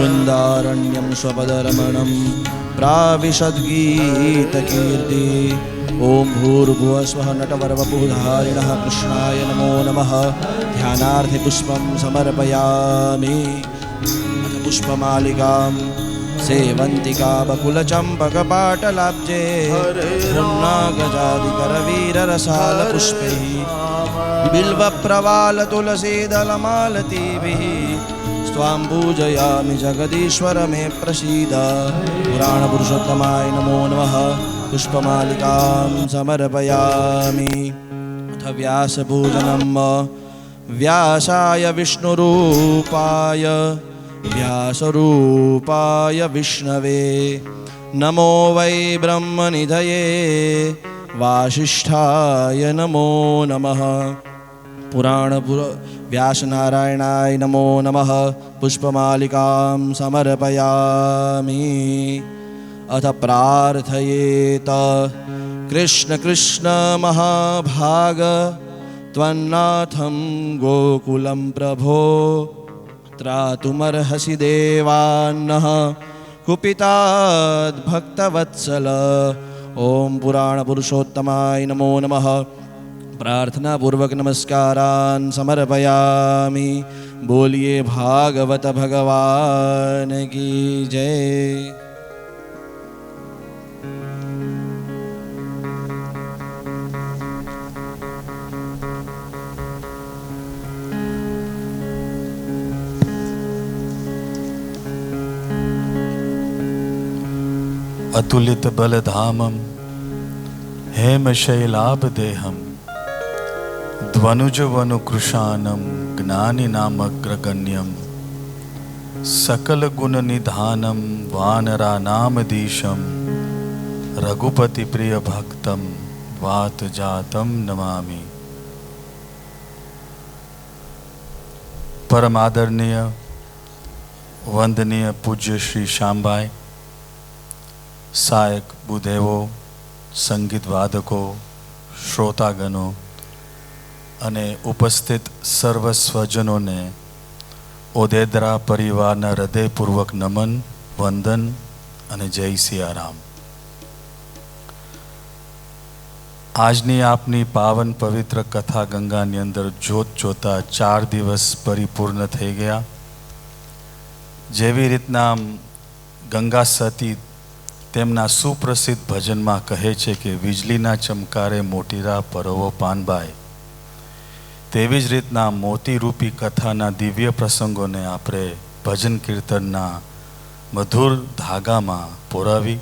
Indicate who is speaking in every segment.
Speaker 1: मुकुन्दारण्यं स्वपदरमणं प्राविशद्गीतकीर्ति। ॐ भूर्भुवस्वः नटवरवपुधारिणः कृष्णाय नमो नमः। ध्यानार्थे पुष्पं समर्पयामि। अथ पुष्पमालिकां सेवन्तिका बकुलचम्पकपाटलाब्जे गजादिकरवीररसालपुष्पैः बिल्वप्रवालतुलसीदलमालतीभिः स्वां पूजयामि जगदीश्वर मे प्रसीद। पुराणपुरुषोत्तमाय नमो नमः। पुष्पमालिकां समर्पयामि। अथ व्यासपूजनं व्यासाय विष्णुरूपाय व्यासरूपाय विष्णवे नमो वै ब्रह्मनिधये वासिष्ठाय नमो नमः। व्यासनारायणाय नमो नमः। पुष्पमालिकां समर्पयामि। अथ प्रार्थयेत कृष्ण कृष्ण महाभाग त्वन्नाथं गोकुलं प्रभो त्रातुमर्हसि देवान्नः कुपिताद्भक्तवत्सल। ओम पुराणपुरुषोत्तमाय नमो नमः। प्रार्थनापूर्वक नमस्कारान् समर्पयामि। बोलिए भागवत भगवान की जय।
Speaker 2: अतुलित बलधामं हेमशैलाभदेहं ध्वनुजवनुकृशानं ज्ञानिनामग्रगण्यं सकलगुणनिधानं वानरानामधीशं रघुपतिप्रियभक्तं वातजातं नमामि। परमादरणीय वंदनीय पूज्य श्री श्यामभाई, सहायक बुदेवो, संगीत वादको, श्रोतागणों અને ઉપસ્થિત સર્વ સ્વજનોને ઓદેદરા પરિવારના હૃદયપૂર્વક નમન, વંદન અને જય સિયારામ। આજની આપની પાવન પવિત્ર કથા ગંગાની અંદર જોત જોતા 4 દિવસ પરિપૂર્ણ થઈ ગયા। જેવી રીતના ગંગા સતી તેમના સુપ્રસિદ્ધ ભજનમાં કહે છે કે વીજળીના ચમકારે મોટીરા પરોવો પાનબાઈ, તેવી જ રીતના મોતીરૂપી કથાના દિવ્ય પ્રસંગોને આપણે ભજન કીર્તનના મધુર ધાગામાં પોરાવી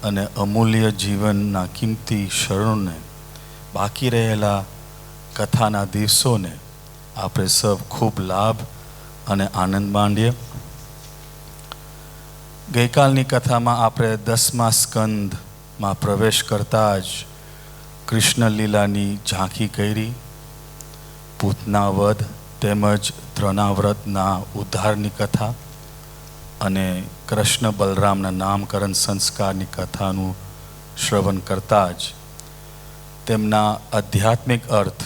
Speaker 2: અને અમૂલ્ય જીવનના કિંમતી ક્ષણોને, બાકી રહેલા કથાના દિવસોને આપણે સૌ ખૂબ લાભ અને આનંદ માંડીએ। ગઈકાલની કથામાં આપણે 10મા સ્કંદમાં પ્રવેશ કરતા જ કૃષ્ણ લીલાની ઝાંખી કરી, પૂતના વધ તેમજ ત્રણાવ્રતના ઉદ્ધારની કથા અને કૃષ્ણ બલરામના નામકરણ સંસ્કારની કથાનું શ્રવણ કરતા જ તેમના આધ્યાત્મિક અર્થ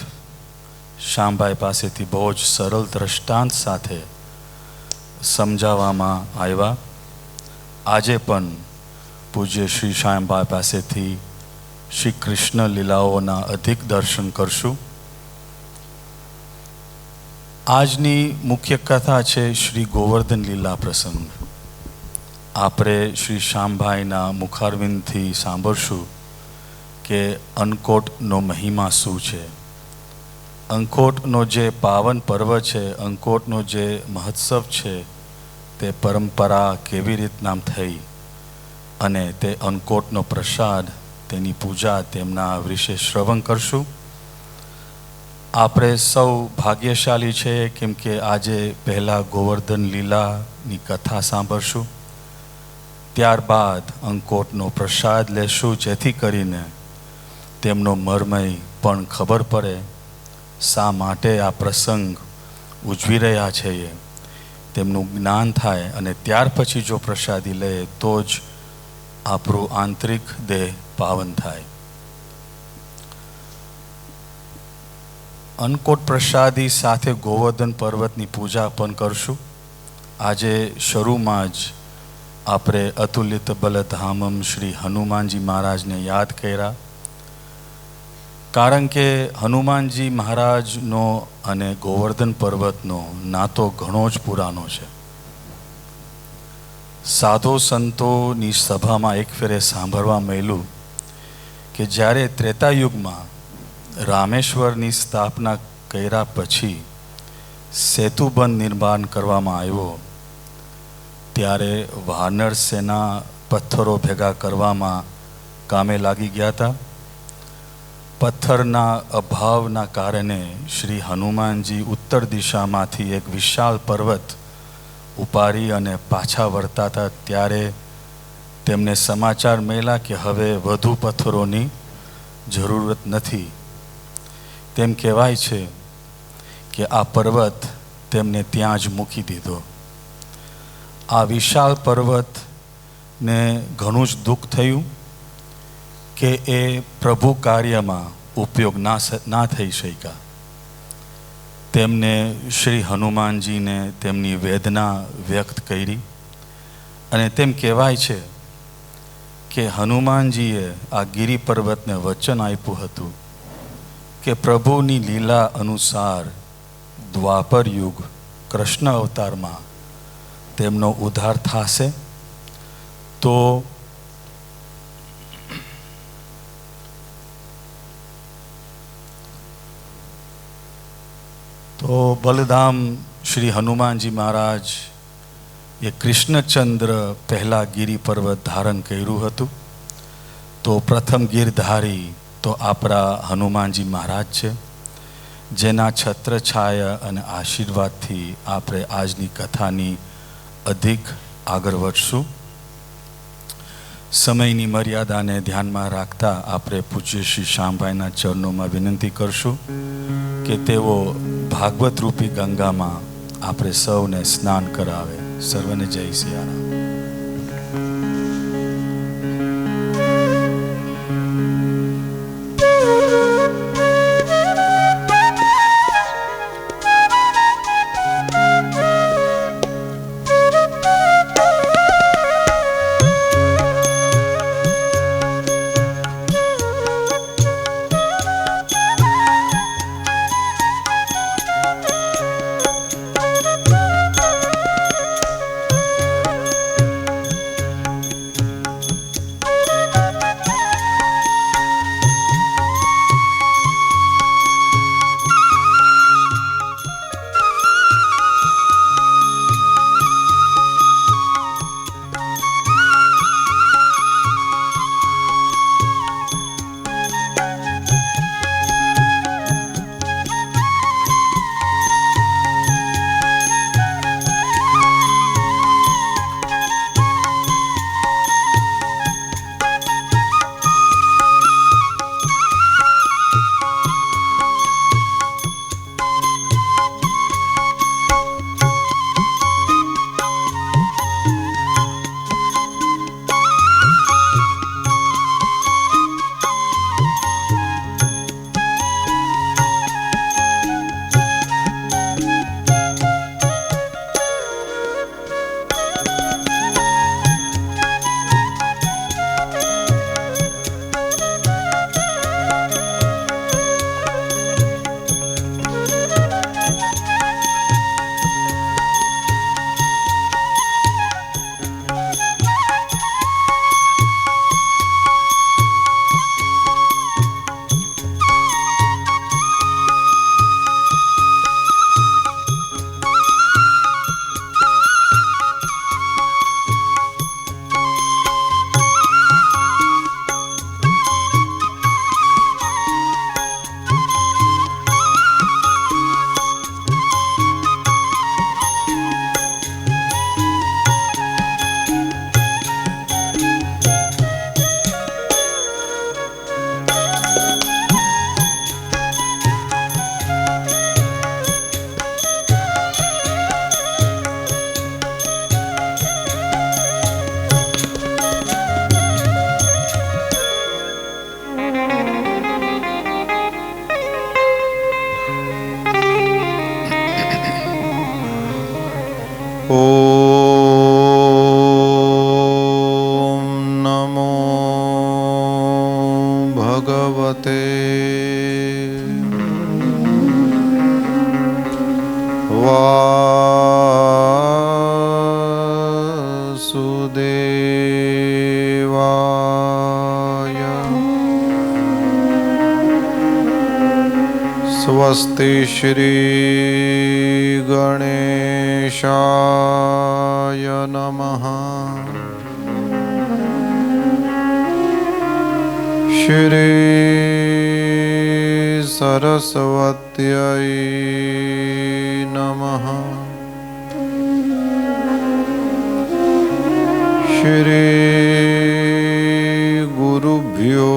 Speaker 2: શ્યામભાઈ પાસેથી બહુ જ સરળ દ્રષ્ટાંત સાથે સમજાવવામાં આવ્યા। આજે પણ પૂજ્ય શ્રી શ્યામભાઈ પાસેથી શ્રી કૃષ્ણ લીલાઓના અધિક દર્શન કરશું। આજની મુખ્ય કથા છે શ્રી ગોવર્ધન લીલા પ્રસંગ। આપણે શ્રી શ્યામભાઈના મુખારવિંદથી સાંભળશું કે અંકોટનો મહિમા શું છે, અંકોટનો જે પાવન પર્વ છે, અંકોટનો જે મહોત્સવ છે, તે પરંપરા કેવી રીતના થઈ અને તે અંકોટનો પ્રસાદ, તેની પૂજા, તેમના વિશે શ્રવણ કરશું। આપણે સૌ ભાગ્યશાળી છે કેમ કે આજે પહેલા ગોવર્ધન લીલાની કથા સાંભળશું, ત્યારબાદ અંકોટનો પ્રસાદ લેશું, જેથી કરીને તેમનો મર્મય પણ ખબર પડે, શા માટે આ પ્રસંગ ઉજવી રહ્યા છીએ, તેમનું જ્ઞાન થાય અને ત્યાર પછી જો પ્રસાદી લે તો જ આપણું આંતરિક દેહ પાવન થાય। અન્નકોટ પ્રસાદી સાથે ગોવર્ધન પર્વતની પૂજા પણ કરશું। આજે શરૂમાં જ આપણે અતુલિત બલધામમ શ્રી હનુમાનજી મહારાજને યાદ કર્યા, કારણ કે હનુમાનજી મહારાજનો અને ગોવર્ધન પર્વતનો નાતો ઘણો જ પુરાનો છે. સાધુ સંતોની સભામાં એક ફેરે સાંભળવા મળ્યું કે જ્યારે ત્રેતાયુગમાં રામેશ્વરની સ્થાપના કર્યા પછી સેતુબંધ નિર્માણ કરવામાં આવ્યો, ત્યારે વાનર સેના પથ્થરો ભેગા કરવામાં કામે લાગી ગયા હતા. પથ્થરના અભાવના કારણે શ્રી હનુમાનજી ઉત્તર દિશામાંથી એક વિશાળ પર્વત ઉપાડી અને પાછા વળતા હતા. ત્યારે તેમને સમાચાર મળ્યા કે હવે વધુ પથ્થરોની જરૂરત નથી. તેમ કહેવાય છે કે આ પર્વત તેમને ત્યાં જ મૂકી દીધો. આ વિશાળ પર્વતને ઘણું જ દુઃખ થયું કે એ પ્રભુ કાર્યમાં ઉપયોગ ના થઈ શક્યા. તેમને શ્રી હનુમાનજીને તેમની વેદના વ્યક્ત કરી અને તેમ કહેવાય છે કે હનુમાનજીએ આ ગિરિ પર્વતને વચન આપ્યું હતું કે પ્રભુની લીલા અનુસાર દ્વાપર યુગ કૃષ્ણ અવતારમાં તેમનો ઉદ્ધાર થશે. તો બલધામ શ્રી હનુમાનજી મહારાજ એ કૃષ્ણચંદ્ર પહેલાં ગિરિ પર્વત ધારણ કર્યું હતું. તો પ્રથમ ગીરધારી તો આપણા હનુમાનજી મહારાજ છે, જેના છત્રછાયા અને આશીર્વાદથી આપણે આજની કથાની અધિક આગળ વધશું. સમયની મર્યાદાને ધ્યાનમાં રાખતા આપણે પૂજ્ય શ્રી શ્યામભાઈના ચરણોમાં વિનંતી કરશું કે તેઓ ભાગવત રૂપી ગંગામાં આપણે સૌને સ્નાન કરાવે. સર્વને જય સિયારામ.
Speaker 3: ॐ नमो भगवते वासुदेवाय। स्वस्ति श्री गणेशाय नमः। श्री सरस्वत्यै नमः। श्री गुरुभ्यो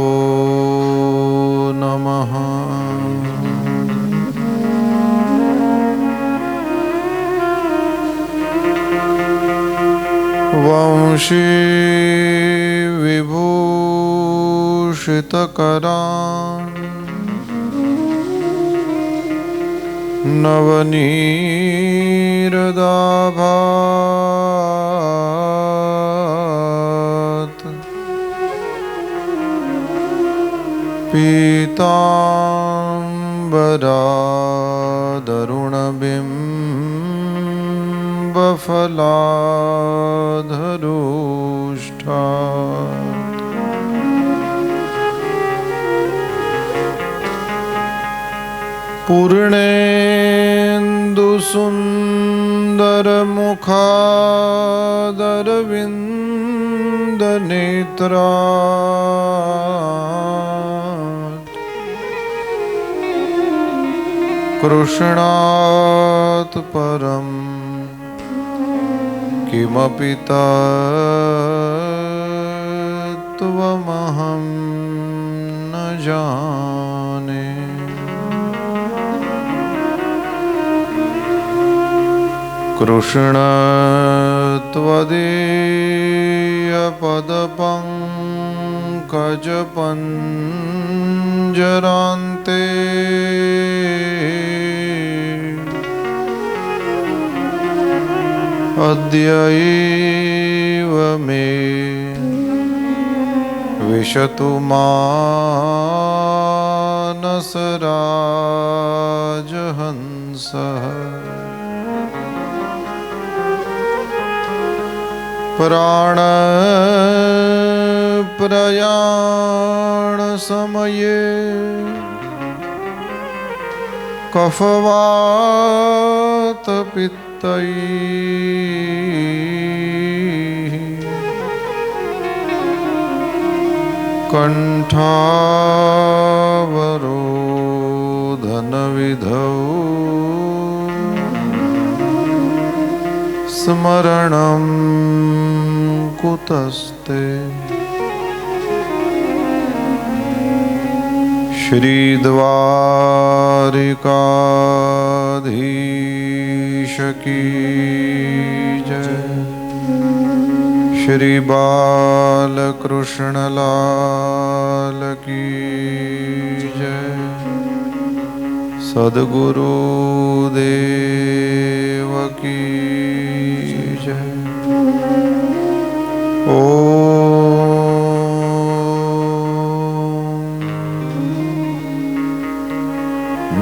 Speaker 3: नमः। वंशी विभूषितकरान् नवनीरदाभात् पीताम्बरादरुणबिम्बफलाधरोष्ठात् पूर्णेन्दुसुन्दरमुखादरविन्दनेत्रात् कृष्णात् परं किमपि तत्त्वमहं न जाने। कृष्ण त्वदीयपदपङ्कजपञ्जरान्ते अद्यैव मे विशतु मानसराजहंसः। प्राणप्रयाणसमये कफवातपित्तैः कण्ठावरोधनविधौ स्मरणं कुतस्ते। श्रीद्वारिकाधीश की जय। श्री बालकृष्ण लाल की जय। सद्गुरुदेव की जय।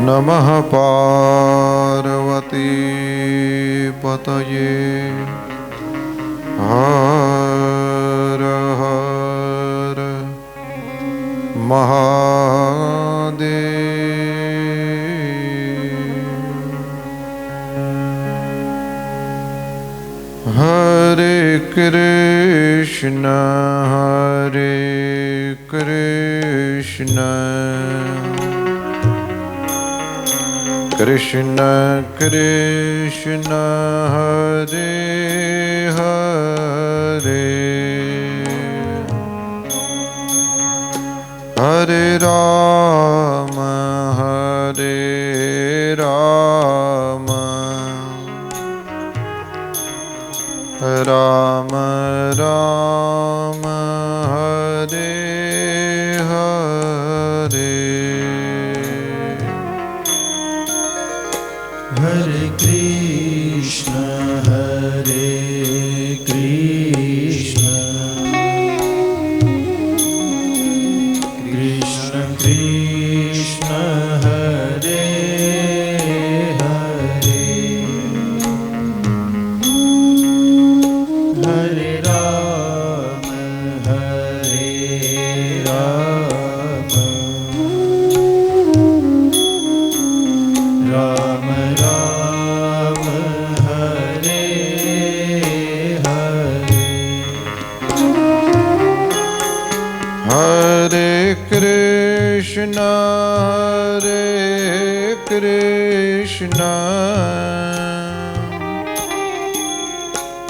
Speaker 3: नमः पार्वती पतये। हर हर महादेव। हरे कृष्ण कृष्ण कृष्ण हरे हरे हरे राम राम राम हरे हरे।
Speaker 4: हरे Krishna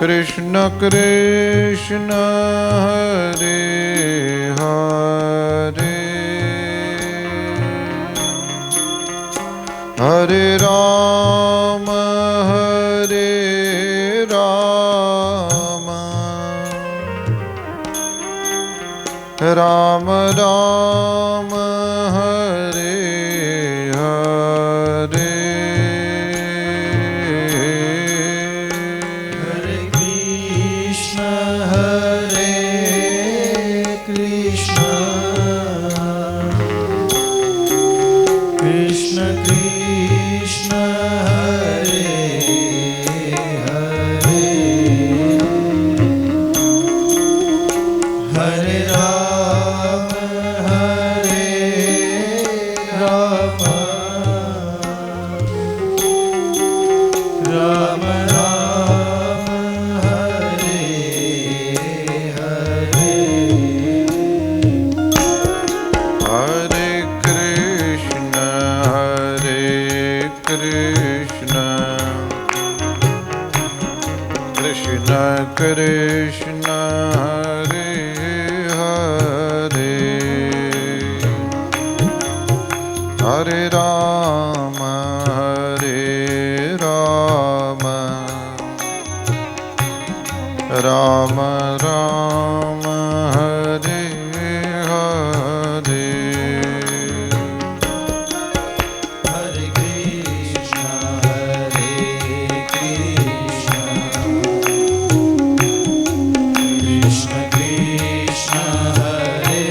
Speaker 3: Krishna Krishna Hare Hare Hare Rama Hare Rama Rama Rama Hare Hare Krishna Hare Hare Hare Rama Hare Rama Rama Rama Hare Hare Hare Krishna Hare Krishna Krishna Krishna Hare Hare Hare Rama Hare Rama Rama Rama Hare Hare Hare Krishna Hare Krishna Krishna Krishna Hare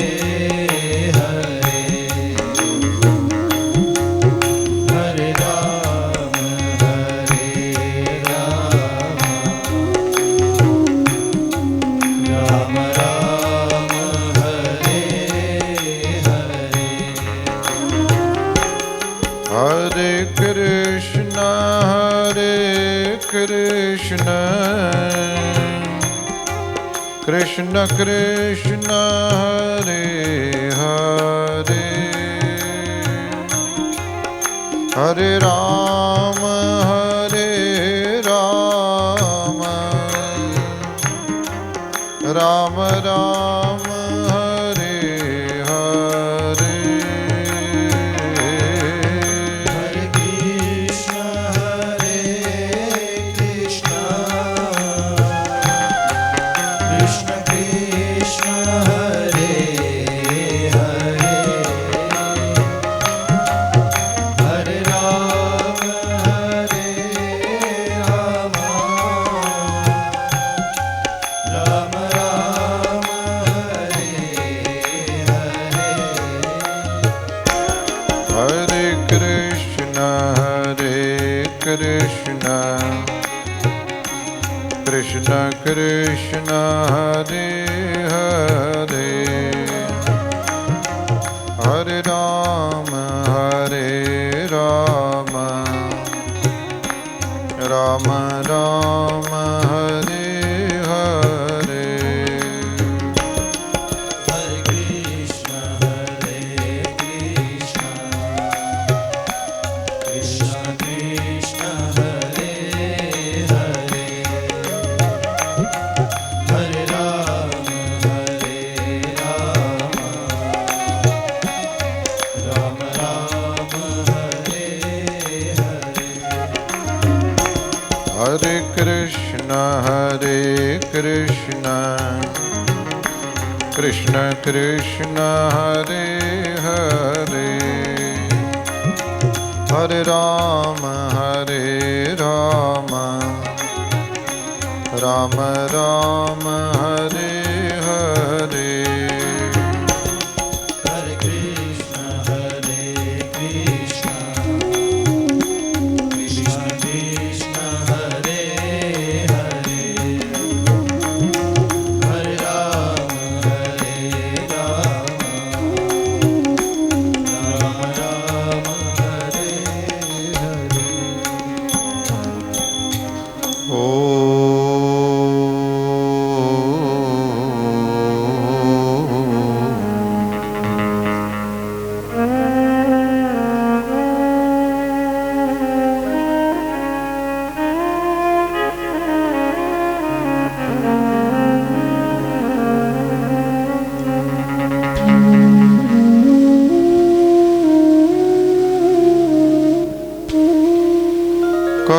Speaker 3: Hare Hare Rama Hare Rama Rama Rama Hare Hare Hare Krishna Hare Krishna Krishna Krishna Hare Hare Hare Rama Hare Rama Rama Rama Hare Hare Hare Krishna Hare Krishna Krishna Krishna Hare Hare Hare Rama Hare Rama Rama Rama Hare Hare Hare Krishna Hare Krishna Krishna Krishna Hare Hare Hare Rama Hare Rama Rama Rama Hare Hare Hare Krishna Hare Krishna Krishna Krishna Hare Hare Hare Rama Hare Rama Rama Rama Hare Hare Hare Krishna Hare Krishna Krishna Krishna Hare Hare Hare Rama Hare Rama Rama Rama Hare Hare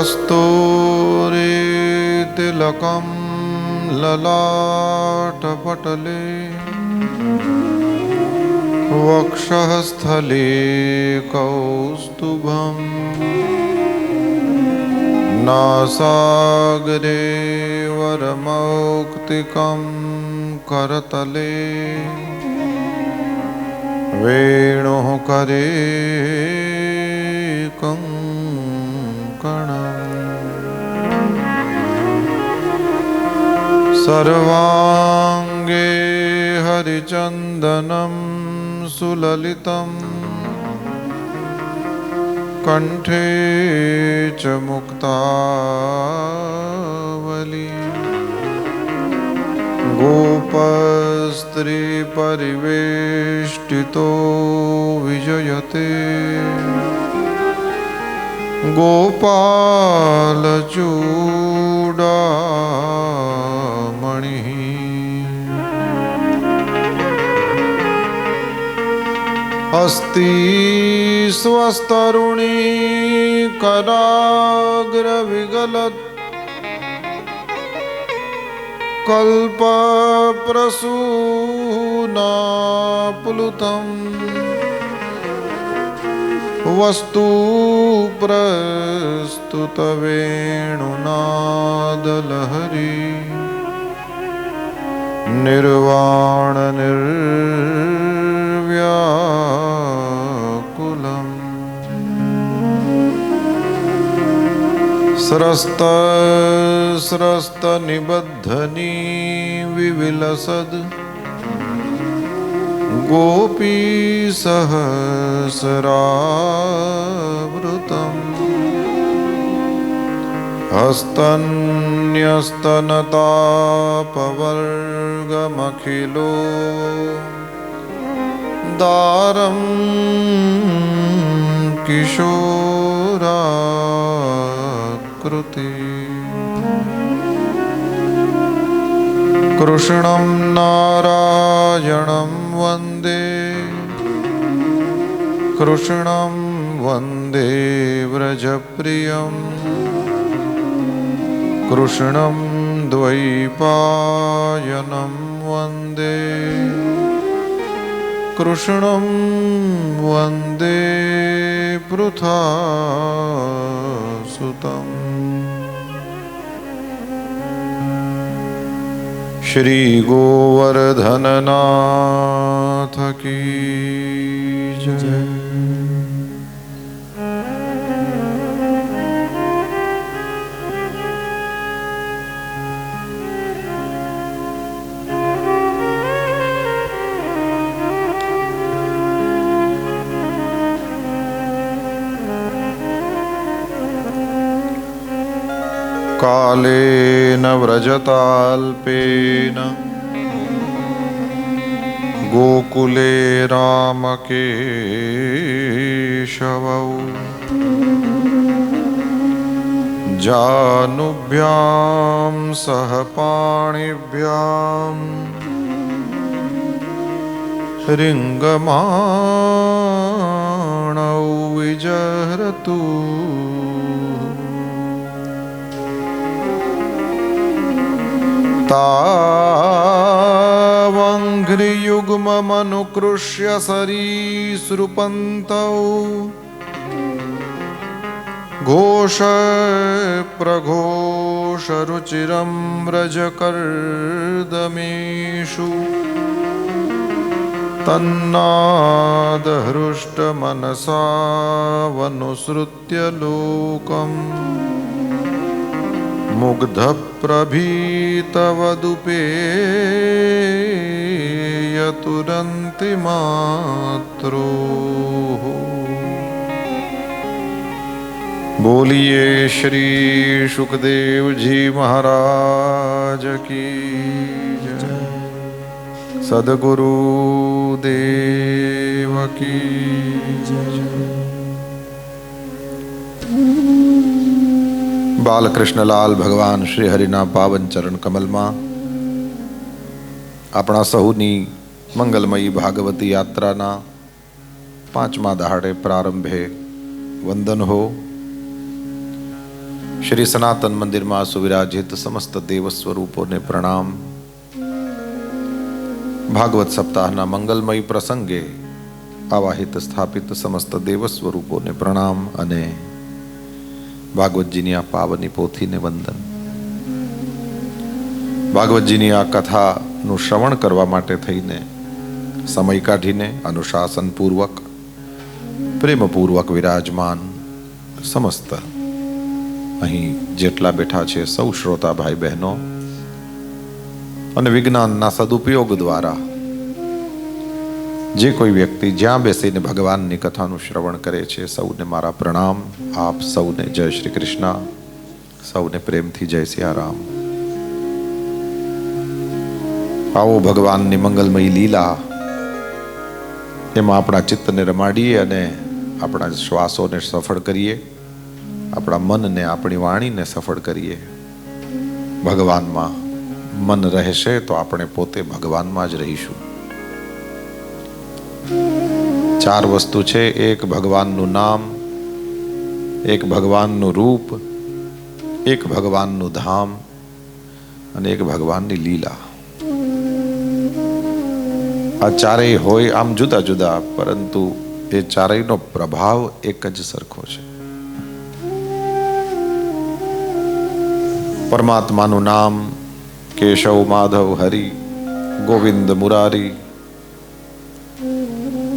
Speaker 4: कस्तूरितिलकं ललाटपटले वक्षःस्थले कौस्तुभम् नासाग्रे वरमौक्तिकं करतले वेणुः करे कङ्कणम् सर्वाङ्गे हरिचन्दनं सुललितं कंठे च मुक्तावली गोपस्त्री परिवेष्टितो विजयते गोपालचूडामणिः अस्ति स्वस्तरुणी कराग्रविगलत् कल्पप्रसूनाप्लुतं वस्तु प्रस्तुतवेणुनादलहरी निर्वाण निर्व्याकुलम् स्रस्तनिबद्धनी विविलसद् गोपी सहस्रावृतम् हस्तन्यस्तनतापवर्गमखिलो दारं किशोराकृति कृष्णं नारायणं वन्दे कृष्णं वन्दे व्रजप्रियं कृष्णं द्वैपायनं वन्दे कृष्णं वन्दे पृथासुतम् श्री गोवर्धननाथ की जय। कालेन व्रजताल्पेन गोकुले रामकेशवौ जानुभ्यां सह पाणिभ्यां रिङ्गमाणौ विजहरतु तावङ्घ्रियुग्ममनुकृष्य सरीसृपन्तौ घोषप्रघोषरुचिरं व्रजकर्दमेषु तन्नादहृष्टमनसावनुसृत्य लोकम् मुग्धप्रभीतवदुपेयतुरन्तिमात्रोः। बोलिए श्री सुखदेव जी महाराज की जय। सद्गुरु देव की जय। બાલકૃષ્ણલાલ ભગવાન શ્રી હરિના પાવન ચરણ કમલમાં આપણા સહુની મંગલમયી ભાગવતી યાત્રાના 5મા દહાડે પ્રારંભે વંદન હો. શ્રી સનાતન મંદિરમાં સુવિરાજિત સમસ્ત દેવ સ્વરૂપોને પ્રણામ. ભાગવત સપ્તાહના મંગલમય પ્રસંગે આવાહિત સ્થાપિત સમસ્ત દેવ સ્વરૂપોને પ્રણામ અને ભાગવતજીની આ પાવની પોથીને વંદન. ભાગવતજીની આ કથાનું શ્રવણ કરવા માટે થઈને સમય કાઢીને અનુશાસનપૂર્વક પ્રેમપૂર્વક વિરાજમાન સમસ્ત અહીં જેટલા બેઠા છે સૌ શ્રોતા ભાઈ બહેનો અને વિજ્ઞાનના સદુપયોગ દ્વારા જે કોઈ વ્યક્તિ જ્યાં બેસીને ભગવાનની કથાનું શ્રવણ કરે છે સૌને મારા પ્રણામ. આપ સૌને જય શ્રી કૃષ્ણ, સૌને પ્રેમથી જય સિયારામ. આવો ભગવાનની મંગલમય લીલા એમાં આપણા ચિત્તને રમાડીએ અને આપણા શ્વાસોને સફળ કરીએ, આપણા મનને આપણી વાણીને સફળ કરીએ. ભગવાનમાં મન રહેશે તો આપણે પોતે ભગવાનમાં જ રહીશું. ચાર વસ્તુ છે: એક ભગવાનનું નામ, એક ભગવાનનું રૂપ, એક ભગવાનનું ધામ અને એક ભગવાનની લીલા. આ ચારેય હોય આમ જુદા જુદા, પરંતુ એ ચારેયનો પ્રભાવ એક જ સરખો છે. પરમાત્માનું નામ કેશવ માધવ હરિ ગોવિંદ મુરારી.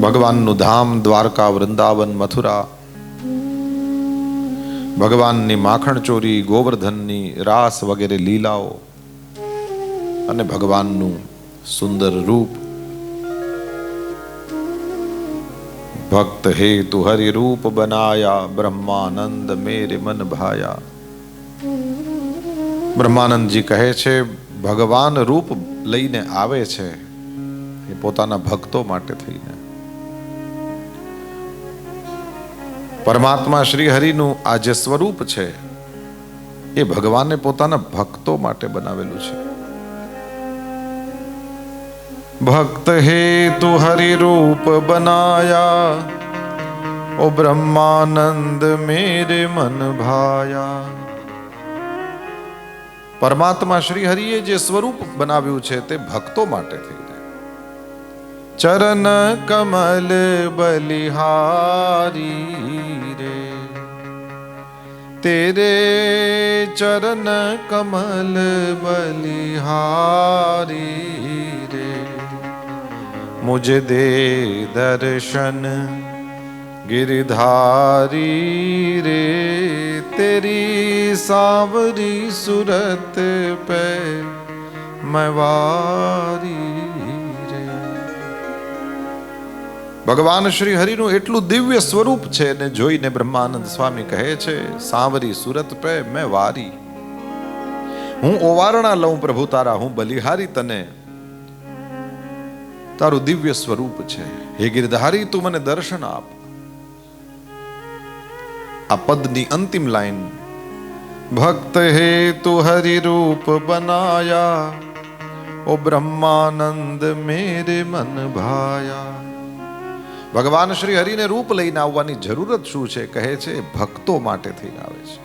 Speaker 4: ભગવાનનું ધામ દ્વારકા વૃંદાવન મથુરા. ભગવાનની માખણ ચોરી ગોવર્ધનની રાસ વગેરે લીલાઓ અને ભગવાનનું સુંદર રૂપ. ભક્ત હેતુ હરિ રૂપ બનાયા બ્રહ્માનંદ મેરે મન ભાયા. બ્રહ્માનંદજી કહે છે ભગવાન રૂપ લઈને આવે છે એ પોતાના ભક્તો માટે થઈને. પરમાત્મા શ્રી હરિનું આ જે સ્વરૂપ છે એ ભગવાને પોતાના ભક્તો માટે બનાવેલું છે. ભક્ત હેતુ હરિ રૂપ બનાયા ઓ બ્રહ્માનંદ મેરે મન ભાયા. પરમાત્મા શ્રી હરિએ જે સ્વરૂપ બનાવ્યું છે તે ભક્તો માટે થઈને. ચરણ કમલ બલિહારી રે તેરે ચરણ કમલ બલિહારી રે મુझे दे दर्शन गिरधारी रे तेरी सांवरी सूरत पे मैं वारी रे. ભગવાન શ્રી હરિનું એટલું દિવ્ય સ્વરૂપ છે ને જોઈને બ્રહ્માનંદ સ્વામી કહે છે સાંવરી સુરત પે મેં વારી. હું ઓવારણા લઉં પ્રભુ તારા, હું બલિહારી તને. તારું દિવ્ય સ્વરૂપ છે હે ગિરધારી, તું મને દર્શન આપ. આ પદની અંતિમ લાઈન ભક્ત હેતુ હરિ રૂપ બનાયા ઓ બ્રહ્માનંદ મેરે મન ભાયા. ભગવાન શ્રી હરિને રૂપ લઈને આવવાની જરૂરત શું છે? કહે છે ભક્તો માટે થઈને આવે છે.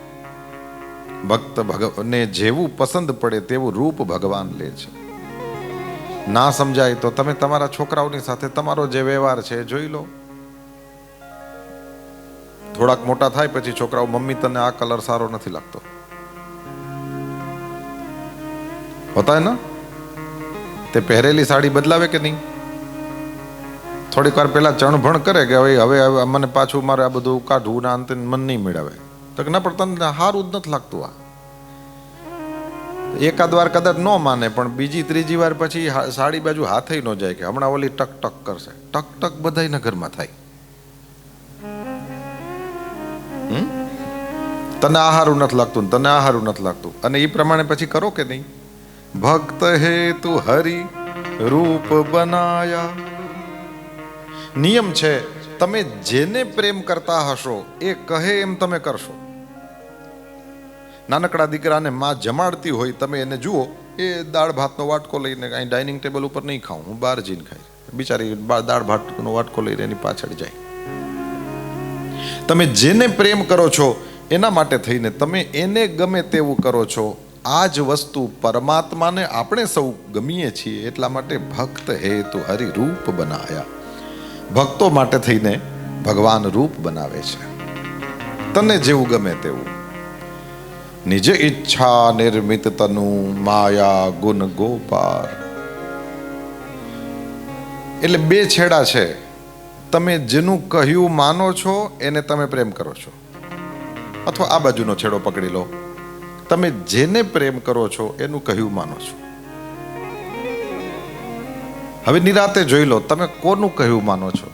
Speaker 4: ભક્ત ભગવાનને જેવું પસંદ પડે તેવું રૂપ ભગવાન લે છે. ના સમજાય તો તમે તમારા છોકરાઓની સાથે તમારો જે વ્યવહાર છે જોઈ લો. થોડાક મોટા થાય પછી છોકરાઓ, મમ્મી તને આ કલર સારો નથી લાગતો, હોતા હે ના? તે પહેરેલી સાડી બદલાવે કે નહીં? થોડીક વાર પહેલા ચણભણ કરે કે હવે મને પાછું મારે આ બધું કાઢવું ના, અંતે મન નહીં મેળવે તો કે ના, પણ તને સારું જ નથી લાગતું. આ એકાદ વાર કદાચ ન માને, પણ બીજી ત્રીજી વાર પછી સાડી બાજુ હાથે ન જાય કે હમણાં ઓલી ટક ટક કરશે. ટક ટક બધાયના ઘરમાં થાય. તને આ હારું નથી લાગતું, તને આ હારું નથી લાગતું, અને એ પ્રમાણે પછી કરો કે નહીં? ભક્ત હેતુ હરિ રૂપ બનાયા. નિયમ છે, તમે જેને પ્રેમ કરતા હશો એ કહે એમ તમે કરશો. નાનકડા દીકરાને માં જમાડતી હોય, તમે એને જુઓ, એ દાળ ભાતનો વાટકો લઈને અહીં ડાઇનિંગ ટેબલ ઉપર નહીં ખાઉં, હું બહાર જઈને ખાઈ. બિચારી દાળ ભાતનો વાટકો લઈને એની પાછળ જાય. તમે જેને પ્રેમ કરો છો એના માટે થઈને તમે એને ગમે તેવું કરો છો. આ જ વસ્તુ પરમાત્માને આપણે સૌ ગમીએ છીએ, એટલા માટે ભક્ત હેતુ હરિ રૂપ બનાયા. ભક્તો માટે થઈને ભગવાન રૂપ બનાવે છે, તને જેવું ગમે તેવું. નિજ ઈચ્છા નિર્મિત તનુ માયા ગુણ ગોપાર. એટલે બે છેડા છે. તમે જેનું કહ્યું માનો છો એને તમે પ્રેમ કરો છો, અથવા આ બાજુનો છેડો પકડી લો, તમે જેને પ્રેમ કરો છો એનું કહ્યું માનો છો. હવે નિરાતે જોઈ લો તમે કોનું કહ્યું માનો છો.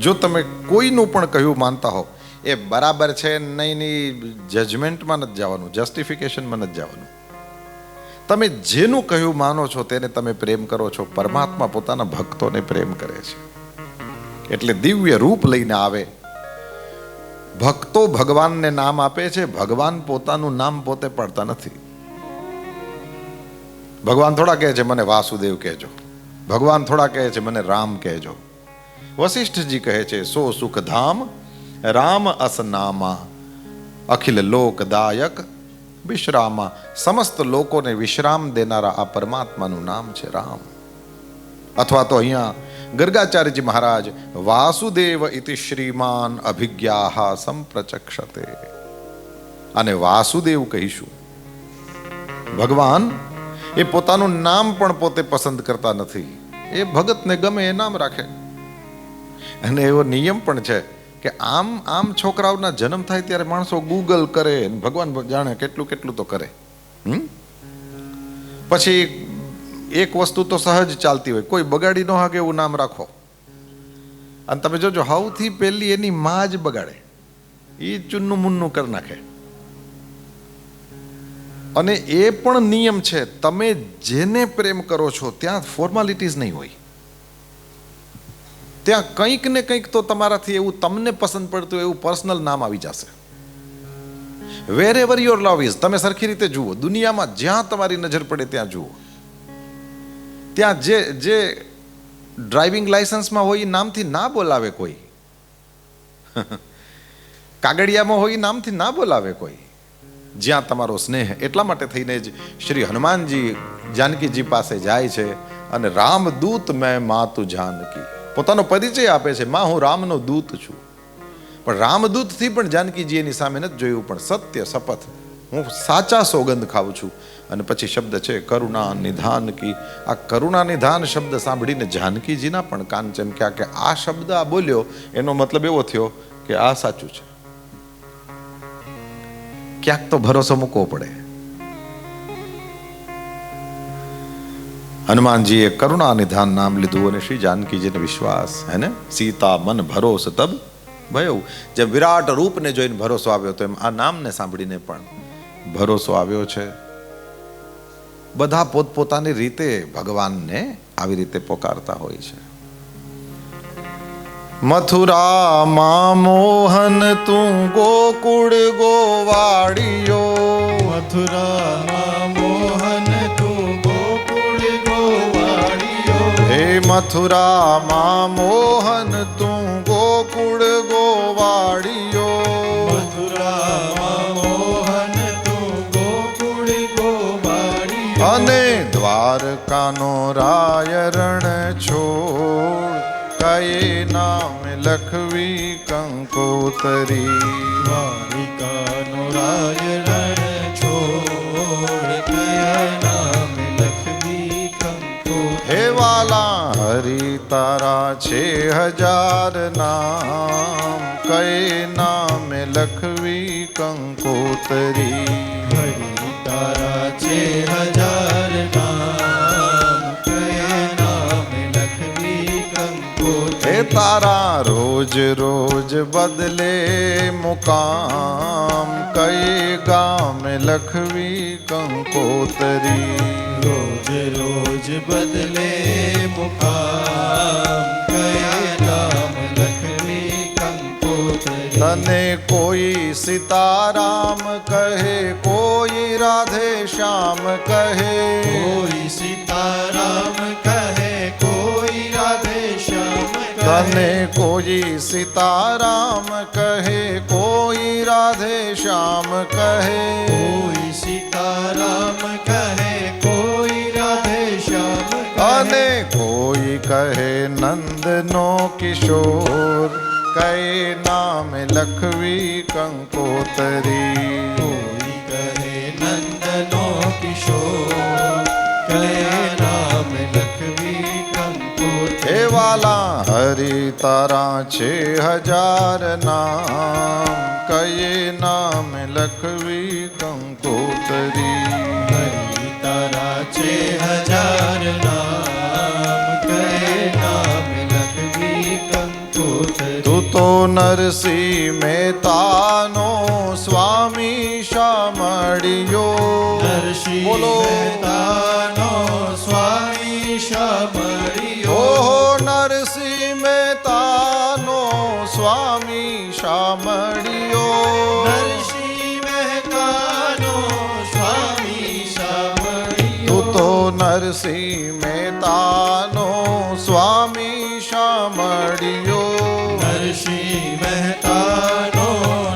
Speaker 4: જો તમે કોઈનું પણ કહ્યું માનતા હો, એ બરાબર છે નહીં ની જજમેન્ટમાં નથી જવાનું, જસ્ટિફિકેશનમાં નથી જવાનું. તમે જેનું કહ્યું માનો છો તેને તમે પ્રેમ કરો છો. પરમાત્મા પોતાના ભક્તોને પ્રેમ કરે છે, એટલે દિવ્ય રૂપ લઈને આવે. ભક્તો ભગવાનને નામ આપે છે, ભગવાન પોતાનું નામ પોતે પાડતા નથી. ભગવાન થોડા કહે છે મને વાસુદેવ કહેજો, ભગવાન થોડા કહે છે મને રામ કહેજો. વશિષ્ઠજી કહે છે સો સુખધામ રામ અસનામા અખિલ લોકદાયક વિશ્રામા. સમસ્ત લોકોને વિશ્રામ દેનારા આ પરમાત્માનું નામ છે રામ. અથવા તો અહીંયા ગર્ગાચાર્યજી મહારાજ વાસુદેવ ઇતિ શ્રીમાન અભિજ્ઞાહ સંપ્રચક્ષતે, અને વાસુદેવ કહીશું. ભગવાન એ પોતાનું નામ પણ પોતે પસંદ કરતા નથી, એ ભગતને ગમે એ નામ રાખે. અને એવો નિયમ પણ છે કે આમ છોકરાઓના જન્મ થાય ત્યારે માણસો ગૂગલ કરે, ભગવાન જાણે કેટલું કેટલું તો કરે. પછી એક વસ્તુ તો સહજ ચાલતી હોય, કોઈ બગાડી ન હાકે એવું નામ રાખો. અને તમે જોજો સૌથી પહેલી એની માં જ બગાડે, એ ચુન્નું મુન્નું કરી નાખે. અને એ પણ નિયમ છે, તમે જેને પ્રેમ કરો છો ત્યાં ફોર્માલિટીઝ નહીં હોય. ત્યાં કંઈક ને કંઈક તો તમારાથી એવું તમને પસંદ પડતું એવું પર્સનલ નામ આવી જશે. વેર એવર યોર લવ ઇઝ, તમે સરખી રીતે જુઓ, દુનિયામાં જ્યાં તમારી નજર પડે ત્યાં જુઓ. ત્યાં જે ડ્રાઇવિંગ લાયસન્સમાં હોય એ નામથી ના બોલાવે કોઈ, કાગળિયામાં હોય એ નામથી ના બોલાવે કોઈ. જ્યાં તમારો સ્નેહ. એટલા માટે થઈને જ શ્રી હનુમાનજી જાનકીજી પાસે જાય છે અને રામદૂત મેં માતુ જાનકી પોતાનો પરિચય આપે છે. માં હું રામનો દૂત છું. પણ રામદૂતથી પણ જાનકીજી એની સામે નથી જોયું, પણ સત્ય શપથ હું સાચા સોગંદ ખાઉં છું. અને પછી શબ્દ છે કરુણા નિધાન કી. આ કરુણા નિધાન શબ્દ સાંભળીને જાનકીજીના પણ કાન ચમક્યા કે આ શબ્દ આ બોલ્યો એનો મતલબ એવો થયો કે આ સાચું છે. ક્યાંક તો ભરોસો મૂકવો પડે. હનુમાનજીએ કરુણા નિધાન નામ લીધું અને શ્રી જાનકીજીને વિશ્વાસ હે ને સીતા મન ભરોસ તબ ભયો. જેમ વિરાટ રૂપને જોઈને ભરોસો આવ્યો તો એમ આ નામને સાંભળીને પણ ભરોસો આવ્યો છે. બધા પોતપોતાની રીતે ભગવાનને આવી રીતે પોકારતા હોય છે. મથુરા માં મોહન તું ગોકુળ ગોવાડિયો.
Speaker 3: મથુરામાં મોહન તું ગોકુળ ગોવાડિયો.
Speaker 4: હે મથુરામાં મોહન તું ગોકુળ ગોવાડિયો.
Speaker 3: મથુરામાં મોહન તું ગોકુળ ગોવાડિયો.
Speaker 4: અને દ્વારકાનો રાય રણ છોડ કયે નામ લખવી કંકોતરી.
Speaker 3: દ્વારિકાનો રાય રણ છોડ કયા નામ લખવી કંકોતરી.
Speaker 4: હે વાલા હરિ તારા છે હજાર નામ કયે નામ લખવી કંકોતરી.
Speaker 3: હરિ તારા છે હજાર નામ કયા નામ લખવી કંકોતરી.
Speaker 4: હે તારા રોજ રોજ બદલે મુકામ કયે ગામ લખવી કંકોતરી.
Speaker 3: રોજ રોજ બદલે મુકામ કયા નામ લખવી કંકોતરી.
Speaker 4: તને કોઈ સીતારામ કહે, કોઈ રાધે શ્યામ કહે.
Speaker 3: કોઈ સીતારામ કહે, કોઈ રાધે શ્યામ કહે.
Speaker 4: અને કોઈ સીતારામ કહે, કોઈ રાધે શ્યામ કહે,
Speaker 3: કોઈ સીતારામ કહે, કોઈ રાધે શ્યામ કહે,
Speaker 4: અને કોઈ કહે નંદનો કિશોર, કહે નામ લખવી કંકોતરી.
Speaker 3: કોઈ કહે નંદનો કિશોર, કહે નામ લખવી કંકોત્રી.
Speaker 4: હે વાલા હરિ તારા છે હજાર નામ, કહે નામ લખવી કંકોતરી.
Speaker 3: હરિ તારા છે હજાર નામ, કહે નામ લખવી કંકોત્રી.
Speaker 4: તું તો નરસિંહ મહેતાનો સ્વામી શામળિયો.
Speaker 3: નરસિંહ
Speaker 4: બોલો.
Speaker 3: મહેતાનો સ્વામી શામળિયો.
Speaker 4: ઓહો નરસિંહ મહેતાનો સ્વામી શામળિયો.
Speaker 3: નરસિંહ મહેતાનો સ્વામી શામળિયો.
Speaker 4: તું તો નરસિંહ મહેતાનો સ્વામી શામળિયો.
Speaker 3: નરસિંહ મહેતાનો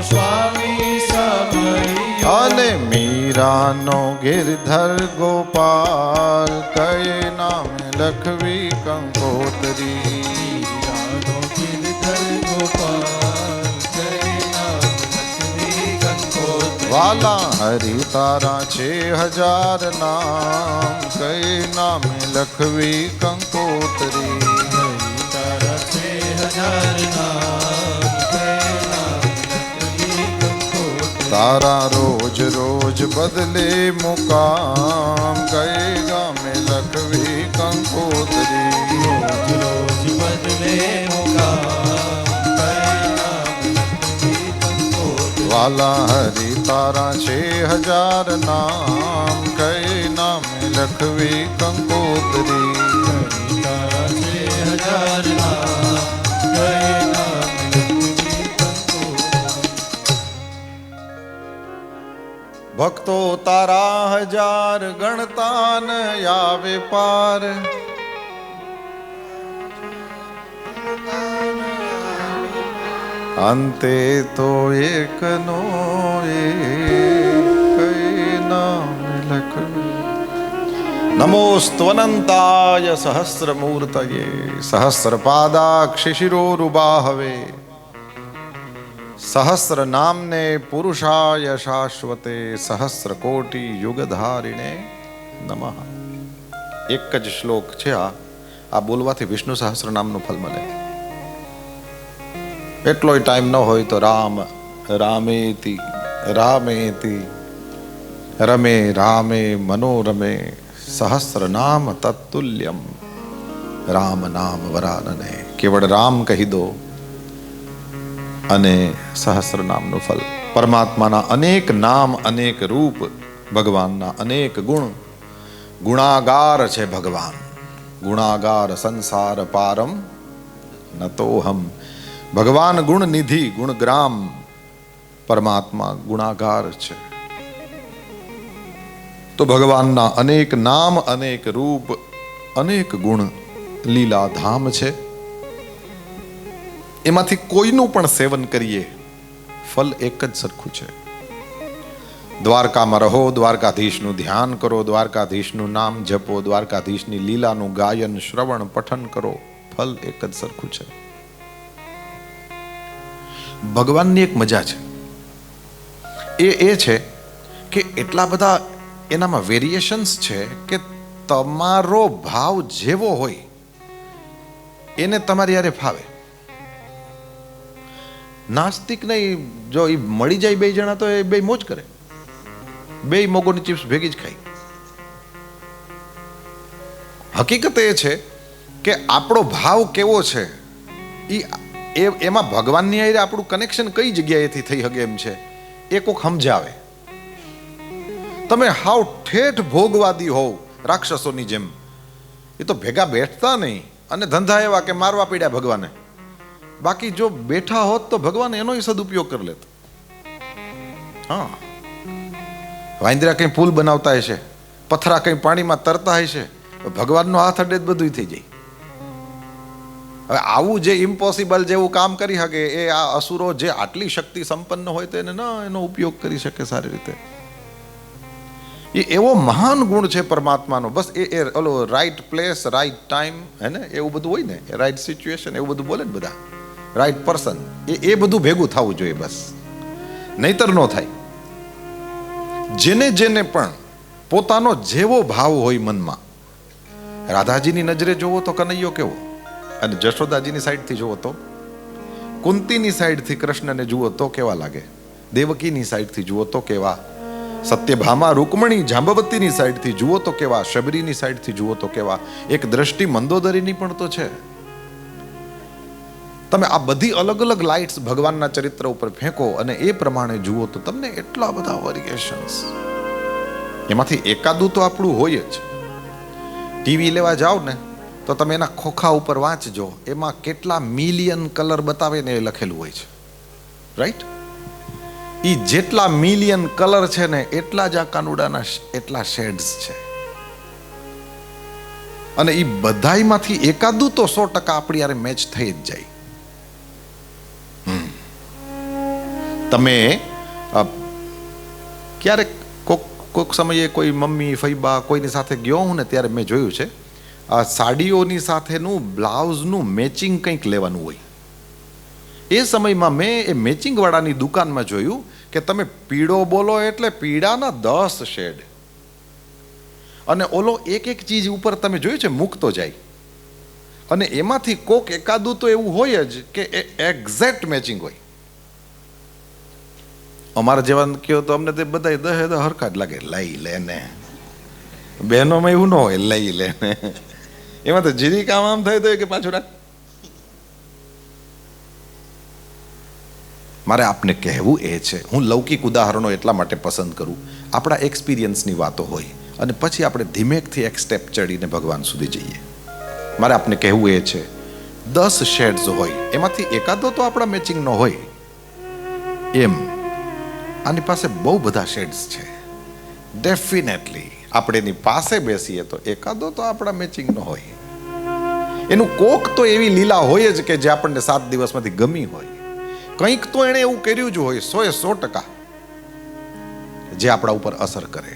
Speaker 3: સ્વામી શામળિયો.
Speaker 4: અને મીરાનો ગિરધર ગોપાલ, કહે નામ લખવી કંકોતરી.
Speaker 3: મીરાનો ગિરધર ગોપાલ, કહે નામ લખવી કંકોત્રી.
Speaker 4: વાલા હરિ તારા છે હજાર નામ, કહે નામ લખવી કંકોતરી.
Speaker 3: હરિ તારા છે હજાર નામ, કહે નામ લખવી કંકોત્રી.
Speaker 4: તારા રોજ રોજ બદલે મુકામ, કહે ગામે લખવી કંકોતરી.
Speaker 3: રોજ રોજ બદલે મુકામ, કહે નામ લખવી કંકોત્રી.
Speaker 4: વાલા હરિ તારા છે હજાર નામ, કહે નામ લખવી કંકોતરી.
Speaker 3: હરિ તારા છે હજાર નામ, કહે નામ લખવી કંકોત્રી.
Speaker 4: ભક્તો તારા હજાર ગણતા ન આવે પાર. અંતે તો એકનો એક, કહે નામ લખવી. નમોસ્ત્વનંતાય સહસ્રમૂર્તયે, સહસ્રપાદાક્ષ શિરોરુબાહવે, સહસ્ર નામને પુરુષાય શાશ્વતે, સહસ્ર કોટી યુગધારિણે નમઃ. એક જ શ્લોક છે આ બોલવાથી વિષ્ણુ સહસ્ર નામનું ફલ મળે. એટલોય ટાઈમ ન હોય તો રામ રામેતિ રામેતિ રમે રામે મનોરમે, સહસ્ર નામ તત્તુલ્યમ રામ નામ વરાનને. કેવળ રામ કહી દો અને સહસ્ર નામનું ફલ. પરમાત્માના અનેક નામ, અનેક રૂપ, ભગવાનના અનેક ગુણ. ગુણાગાર છે ભગવાન. ગુણાગાર સંસાર પારમ નતોહમ. ભગવાન ગુણ નિધિ, ગુણગ્રામ. પરમાત્મા ગુણાગાર છે. તો ભગવાનના અનેક નામ, અનેક રૂપ, અનેક ગુણ, લીલા ધામ છે. એમાંથી કોઈનું પણ સેવન કરીએ ફલ એક જ સરખું છે. દ્વારકામાં રહો, દ્વારકાધીશનું ધ્યાન કરો, દ્વારકાધીશનું નામ જપો, દ્વારકાધીશની લીલાનું ગાયન, શ્રવણ, પઠન કરો, ફલ એક જ સરખું છે. ભગવાનની એક મજા છે એ છે કે એટલા બધા એનામાં વેરિએશન્સ છે કે તમારો ભાવ જેવો હોય એને તમારી યારે ફાવે. નાસ્તિક નહીં, જો એ મળી જાય બે જણા તો એ બે મોજ કરે, બે મોગોની ચિપ્સ ભેગી જ ખાય. હકીકત એ છે કે આપણો ભાવ કેવો છે એમાં ભગવાનની હારે આપણું કનેક્શન કઈ જગ્યાએથી થઈ શકે એમ છે એ કોક સમજાવે. તમે હાવ ઠેઠ ભોગવાદી હોવ રાક્ષસોની જેમ, એ તો ભેગા બેઠતા નહીં અને ધંધા એવા કે મારવા પડ્યા ભગવાને. બાકી જો બેઠા હોત તો ભગવાન એનો સદુપયોગ કરી લેત. હા, વાંદરા કઈ પુલ બનાવતા હશે, પથરા કઈ પાણીમાં તરતા હશે, ભગવાનનો હાથ અડે બધું થઈ જાય. હવે આવું જે ઇમ્પોસિબલ જેવું કામ કરી શકે એ આ અસુરો જે આટલી શક્તિ સંપન્ન હોય તો એને ન એનો ઉપયોગ કરી શકે સારી રીતે. એ એવો મહાન ગુણ છે પરમાત્માનો. બસ એ ઓલો રાઈટ પ્લેસ રાઈટ ટાઈમ હે ને એવું બધું હોય ને, રાઈટ સિચ્યુએશન એવું બધું બોલે ને બધા, રાઈટ પર્સન, એ બધું ભેગું થવું જોઈએ બસ, નહીતર ન થાય. જેને જેને પણ પોતાનો જેવો ભાવ હોય મનમાં, રાધાજીની નજરે જોવો તો કનૈયો કેવો, અને જશોદાજીની સાઈડથી જુઓ તો, કુંતીની સાઈડથી કૃષ્ણને જુઓ તો કેવા લાગે, દેવકીની સાઈડથી જુઓ તો કેવા, સત્યભામા રૂકમણી જાંબવતીની સાઈડથી જુઓ તો કેવા, શબરીની સાઈડથી જુઓ તો કેવા, એક દ્રષ્ટિ મંદોદરીની પણ તો છે. તમે આ બધી અલગ અલગ લાઇટ્સ ભગવાનના ચરિત્ર ઉપર ફેંકો અને એ પ્રમાણે જુઓ તો તમને એટલા બધા વેરિએશન્સ. એમાંથી એકાદું તો આપણું હોય જ. ટીવી લેવા જાઓ ને તો તમે એના ખોખા ઉપર વાંચજો, એમાં કેટલા મિલિયન કલર બતાવે ને એ લખેલું હોય છે, રાઈટ? એ જેટલા મિલિયન કલર છે ને એટલા જ આ કાનુડાના એટલા શેડ્સ છે. અને એ બધાયમાંથી એકાદું તો 100% આપણી યારે મેચ થઈ જ જાય. તમે ક્યારેક કોઈક સમયે કોઈ મમ્મી ફઈબા કોઈની સાથે ગયો હું ને ત્યારે મેં જોયું છે આ સાડીઓની સાથેનું બ્લાઉઝનું મેચિંગ કંઈક લેવાનું હોય. એ સમયમાં મેં એ મેચિંગ વાળાની દુકાનમાં જોયું કે તમે પીળો બોલો એટલે પીળાના 10 શેડ, અને ઓલો એક એક ચીજ ઉપર તમે જોયું છે મૂકતો જાય, અને એમાંથી કોક એકાદું તો એવું હોય જ કે એ એક્ઝેક્ટ મેચિંગ હોય. અમારા જેવા કયો તો અમને તે બધા 10 હરખા જ લાગે, લઈ લે ને. બહેનોમાં એવું ન હોય, લઈ લે ને. એમાં તો જીરી કામ આમ થાય તો કે પાછું રાખ. મારે આપને કહેવું એ છે, હું લૌકિક ઉદાહરણો એટલા માટે પસંદ કરું, આપણા એક્સપિરિયન્સની વાતો હોય અને પછી આપણે ધીમેકથી એક સ્ટેપ ચડીને ભગવાન સુધી જઈએ. મારે આપને કહેવું એ છે, 10 શેડ્સ હોય એમાંથી એકાદો તો આપણા મેચિંગ ન હોય. એમ આની પાસે બહુ બધા શેડ્સ છે. ડેફિનેટલી આપણે એની પાસે બેસીએ તો એકાદો તો આપણા મેચિંગ ન હોય. એનું કોક તો એવી લીલા હોય જ કે જે આપણને 7 દિવસમાંથી ગમી હોય. કંઈક તો એણે એવું કર્યું જ હોય 100% જે આપણા ઉપર અસર કરે.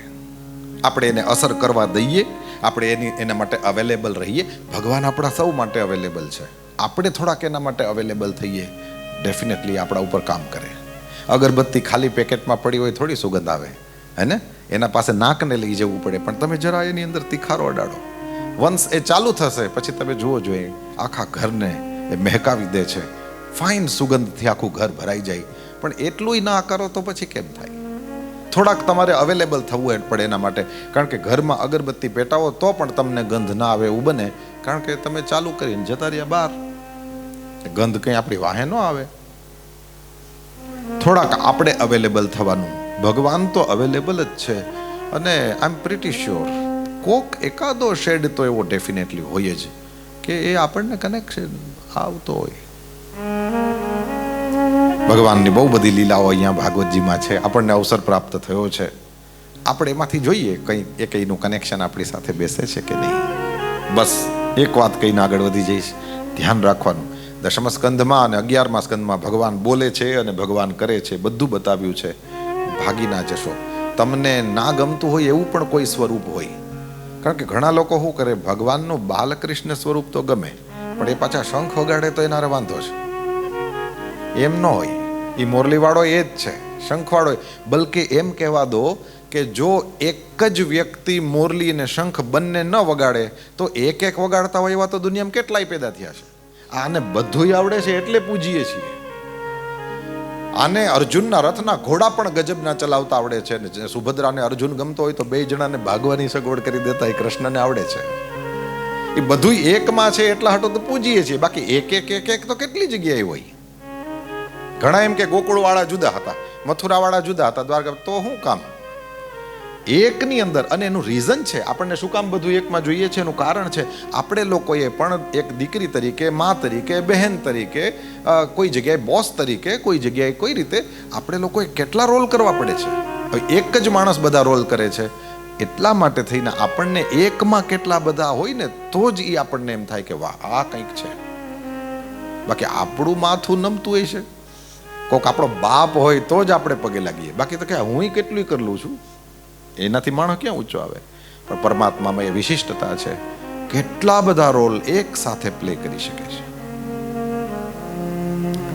Speaker 4: આપણે એને અસર કરવા દઈએ, આપણે એના માટે અવેલેબલ રહીએ. ભગવાન આપણા સૌ માટે અવેલેબલ છે, આપણે થોડાક એના માટે અવેલેબલ થઈએ, ડેફિનેટલી આપણા ઉપર કામ કરે. અગરબત્તી ખાલી પેકેટમાં પડી હોય થોડી સુગંધ આવે, હે ને? એના પાસે નાકને લઈ જવું પડે, પણ તમે જરા એની અંદર તીખારો અડાડો, વન્સ એ ચાલુ થશે પછી તમે જુઓ જોઈએ આખા ઘરને એ મહેકાવી દે છે. ફાઇન સુગંધથી આખું ઘર ભરાઈ જાય. પણ એટલું ના કરો તો પછી કેમ થાય? થોડાક તમારે અવેલેબલ થવું પડે એના માટે, કારણ કે ઘરમાં અગરબત્તી પેટાવો તો પણ તમને ગંધ ના આવે એવું બને, કારણ કે તમે ચાલુ કરીને જતા રહ્યા બહાર, ગંધ કંઈ આપણી વાહે ન આવે. થોડાક આપણે અવેલેબલ થવાનું. ભગવાન તો અવેલેબલ જ છે, અને આઈ એમ પ્રિટી શ્યોર કોક એકાદો શેડ તો એવો ડેફિનેટલી હોય જ કે એ આપણને કનેક્શન આવતો હોય. ભગવાનની બહુ બધી લીલાઓ અહીંયા ભાગવતજીમાં છે, આપણને અવસર પ્રાપ્ત થયો છે. આપણે એમાંથી જોઈએ કંઈ એકનું કનેક્શન આપણી સાથે બેસે છે કે નહીં. બસ એક વાત કહીને આગળ વધી જઈશ, ધ્યાન રાખવાનું. 10મા સ્કંધમાં અને 11મા સ્કંધમાં ભગવાન બોલે છે અને ભગવાન કરે છે, બધું બતાવ્યું છે. ભાગી ના જશો. તમને ના ગમતું હોય એવું પણ કોઈ સ્વરૂપ હોય, કારણ કે ઘણા લોકો શું કરે, ભગવાનનું બાલકૃષ્ણ સ્વરૂપ તો ગમે, પણ એ પાછા શંખ વગાડે તો એનારે વાંધો છે. એમ ન હોય. એ મોરલીવાળો એ જ છે, શંખવાળો. બલકે એમ કહેવા દો કે જો એક જ વ્યક્તિ મોરલી અને શંખ બંને ન વગાડે તો એક વગાડતા હોય એવા તો દુનિયામાં કેટલાય પેદા થયા છે. આને બધુંય આવડે છે એટલે પૂજીએ છીએ. આને અર્જુનના રથના ઘોડા પણ ગજબના ચલાવતા આવડે છે. સુભદ્રાને અર્જુન ગમતો હોય તો 2 જણાને ભાગવાની સગવડ કરી દેતા એ કૃષ્ણને આવડે છે. એ બધું એકમાં છે એટલા હાટો તો પૂજીએ છીએ. બાકી એક તો કેટલી જગ્યાએ હોય. ઘણા એમ કે ગોકુળવાળા જુદા હતા, મથુરાવાળા જુદા હતા, દ્વારકા, તો શું કામ? એકની અંદર. અને એનું રીઝન છે, આપણને શું કામ બધું એકમાં જોઈએ છે એનું કારણ છે, આપણે લોકોએ પણ એક દીકરી તરીકે, મા તરીકે, બહેન તરીકે, કોઈ જગ્યાએ બોસ તરીકે, કોઈ જગ્યાએ કોઈ રીતે આપણે લોકોએ કેટલા રોલ કરવા પડે છે. હવે એક જ માણસ બધા રોલ કરે છે, એટલા માટે થઈને આપણને એકમાં કેટલા બધા હોય ને તો જ એ આપણને એમ થાય કે વાહ આ કંઈક છે. બાકી આપણું માથું નમતું હોય છે. કોક આપણો બાપ હોય તો જ આપણે પગે લાગીએ, બાકી તો કે હું કેટલું કરલું છું, એનાથી માણસ ક્યાં ઊંચો આવે. પણ પરમાત્મામાં એ વિશિષ્ટતા છે, કેટલા બધા રોલ એક સાથે પ્લે કરી શકે છે.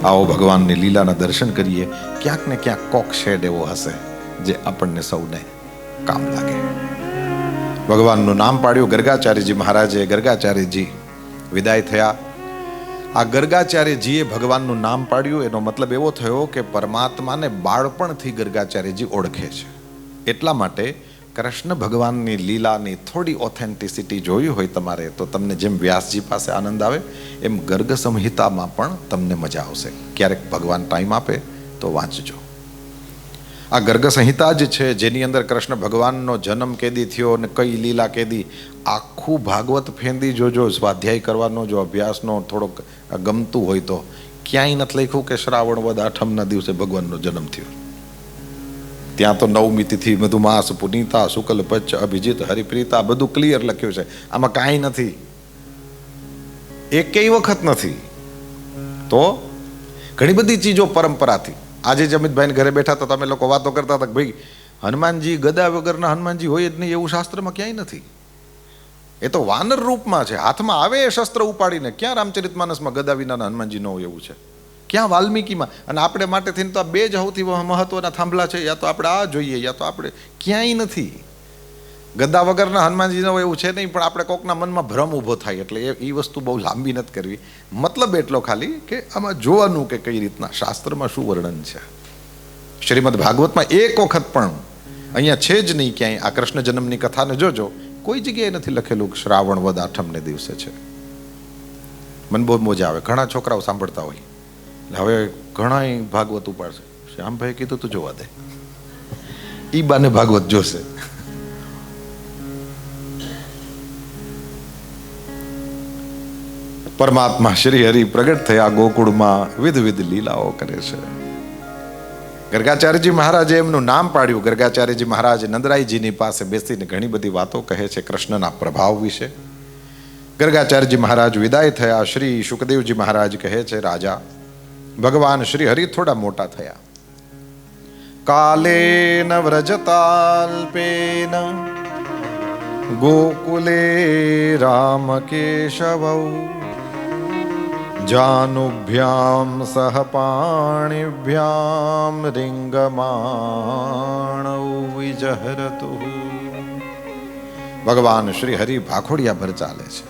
Speaker 4: આવો ભગવાનની લીલાના દર્શન કરીએ. ક્યાંક ને ક્યાંક કોક શેડ એવો હશે જે આપણને સૌને કામ લાગે. ભગવાનનું નામ પાડ્યું ગર્ગાચાર્યજી મહારાજે. ગર્ગાચાર્યજી વિદાય થયા. આ ગર્ગાચાર્યજીએ ભગવાનનું નામ પાડ્યું એનો મતલબ એવો થયો કે પરમાત્માને બાળપણથી ગર્ગાચાર્યજી ઓળખે છે. એટલા માટે કૃષ્ણ ભગવાનની લીલાની થોડી ઓથેન્ટિસિટી જોઈ હોય તમારે તો તમને જેમ વ્યાસજી પાસે આનંદ આવે એમ ગર્ગ સંહિતામાં પણ તમને મજા આવશે. ક્યારેક ભગવાન ટાઈમ આપે તો વાંચજો. આ ગર્ગ સંહિતા જ છે જેની અંદર કૃષ્ણ ભગવાનનો જન્મ કેદી થયો અને કઈ લીલા કેદી, આખું ભાગવત ફેંદી જોજો. સ્વાધ્યાય કરવાનો જો અભ્યાસનો થોડોક ગમતું હોય તો ક્યાંય નથી લખ્યું કે શ્રાવણ વદ આઠમના દિવસે ભગવાનનો જન્મ થયો. ત્યાં તો નવમી તિથિ, મધુમાસ, પુનીતા, શુક્લ પચ્છ, અભિજીત, હરિપ્રીતા બધું ક્લિયર લખ્યું છે. આમાં કાંઈ નથી, એકેય વખત નથી. તો ઘણી બધી ચીજો પરંપરાથી. આજે જ અમિતભાઈને ઘરે બેઠા તો તમે લોકો વાતો કરતા હતા કે ભાઈ હનુમાનજી ગદા વગરના હનુમાનજી હોય જ નહીં, એવું શાસ્ત્રમાં ક્યાંય નથી. એ તો વાનર રૂપમાં છે, હાથમાં આવે એ શસ્ત્ર ઉપાડીને. ક્યાં રામચરિતમાનસમાં ગદા વિનાના હનુમાનજી ન હોય એવું છે? ક્યાં વાલ્મીકીમાં? અને આપણે માટે થઈને તો આ બે જ સૌથી મહત્વના થાંભલા છે. યા તો આપણે આ જોઈએ, યા તો આપણે ક્યાંય નથી. ગદા વગરના હનુમાનજી ન હોય એવું છે નહીં, પણ આપણે કોકના મનમાં ભ્રમ ઊભો થાય. એટલે એ વસ્તુ બહુ લાંબી નથી કરવી. મતલબ એટલો ખાલી કે આમાં જોવાનું કે કઈ રીતના શાસ્ત્રમાં શું વર્ણન છે. શ્રીમદ ભાગવતમાં એક વખત પણ અહીંયા છે જ નહીં ક્યાંય. આ કૃષ્ણ જન્મની કથાને જોજો, કોઈ જગ્યાએ નથી લખેલું કે શ્રાવણ વદ આઠમને દિવસે છે. મને બહુ મજા આવે. ઘણા છોકરાઓ સાંભળતા હોય એટલે હવે ઘણા ભાગવત ઉપાડશે. શ્યામભાઈ કીધું તો જોવા દે, ઈ બાને ભાગવત જોશે. પરમાત્મા શ્રી હરિ પ્રગટ થયા ગોકુળમાં, વિધ લીલાઓ કરે છે. ગર્ગાચાર્યજી મહારાજે એમનું નામ પાડ્યું. ગર્ગાચાર્યજી મહારાજ નંદરાયજીની પાસે બેસીને ઘણી બધી વાતો કહે છે કૃષ્ણના પ્રભાવ વિશે. ગર્ગાચાર્યજી મહારાજ વિદાય થયા. શ્રી શુકદેવજી મહારાજ કહે છે, રાજા ભગવાન શ્રી હરિ થોડા મોટા થયા. કાલેન વ્રજતાલ્પેન ગોકુલે રામ કેશવૌ જાનુભ્યામ સહ પાણિભ્યામ રિંગમાણૌ વિજહરતુ. ભગવાન શ્રી હરિ ભાખોડિયા ભર ચાલે છે.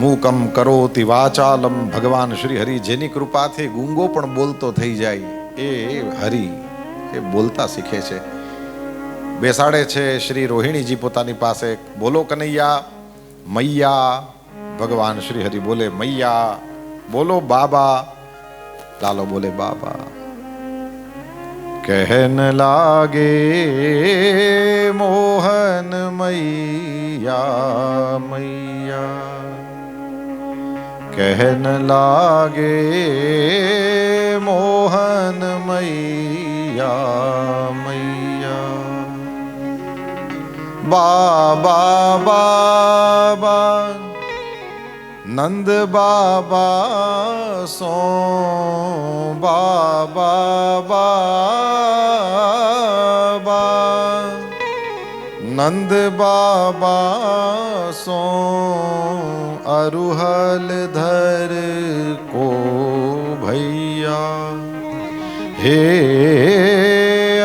Speaker 4: મૂકમ કરોતિ વાચાલમ. ભગવાન શ્રી હરિ જેની કૃપાથી ગુંગો પણ બોલતો થઈ જાય એ હરિ એ બોલતા શીખે છે. બેસાડે છે શ્રી રોહિણીજી પોતાની પાસે. બોલો કનૈયા મૈયા. ભગવાન શ્રી હરિ બોલે મૈયા. બોલો બાબા. લાલો બોલે બાબા. કહેન લાગે મોહન મૈયા મૈયા. कहन लागे मोहन मैया मैया. बाबा बाबा नंद बाबा સો. बाबा बाबा नंद बाबा સો. अरुहल धर को भैया. हे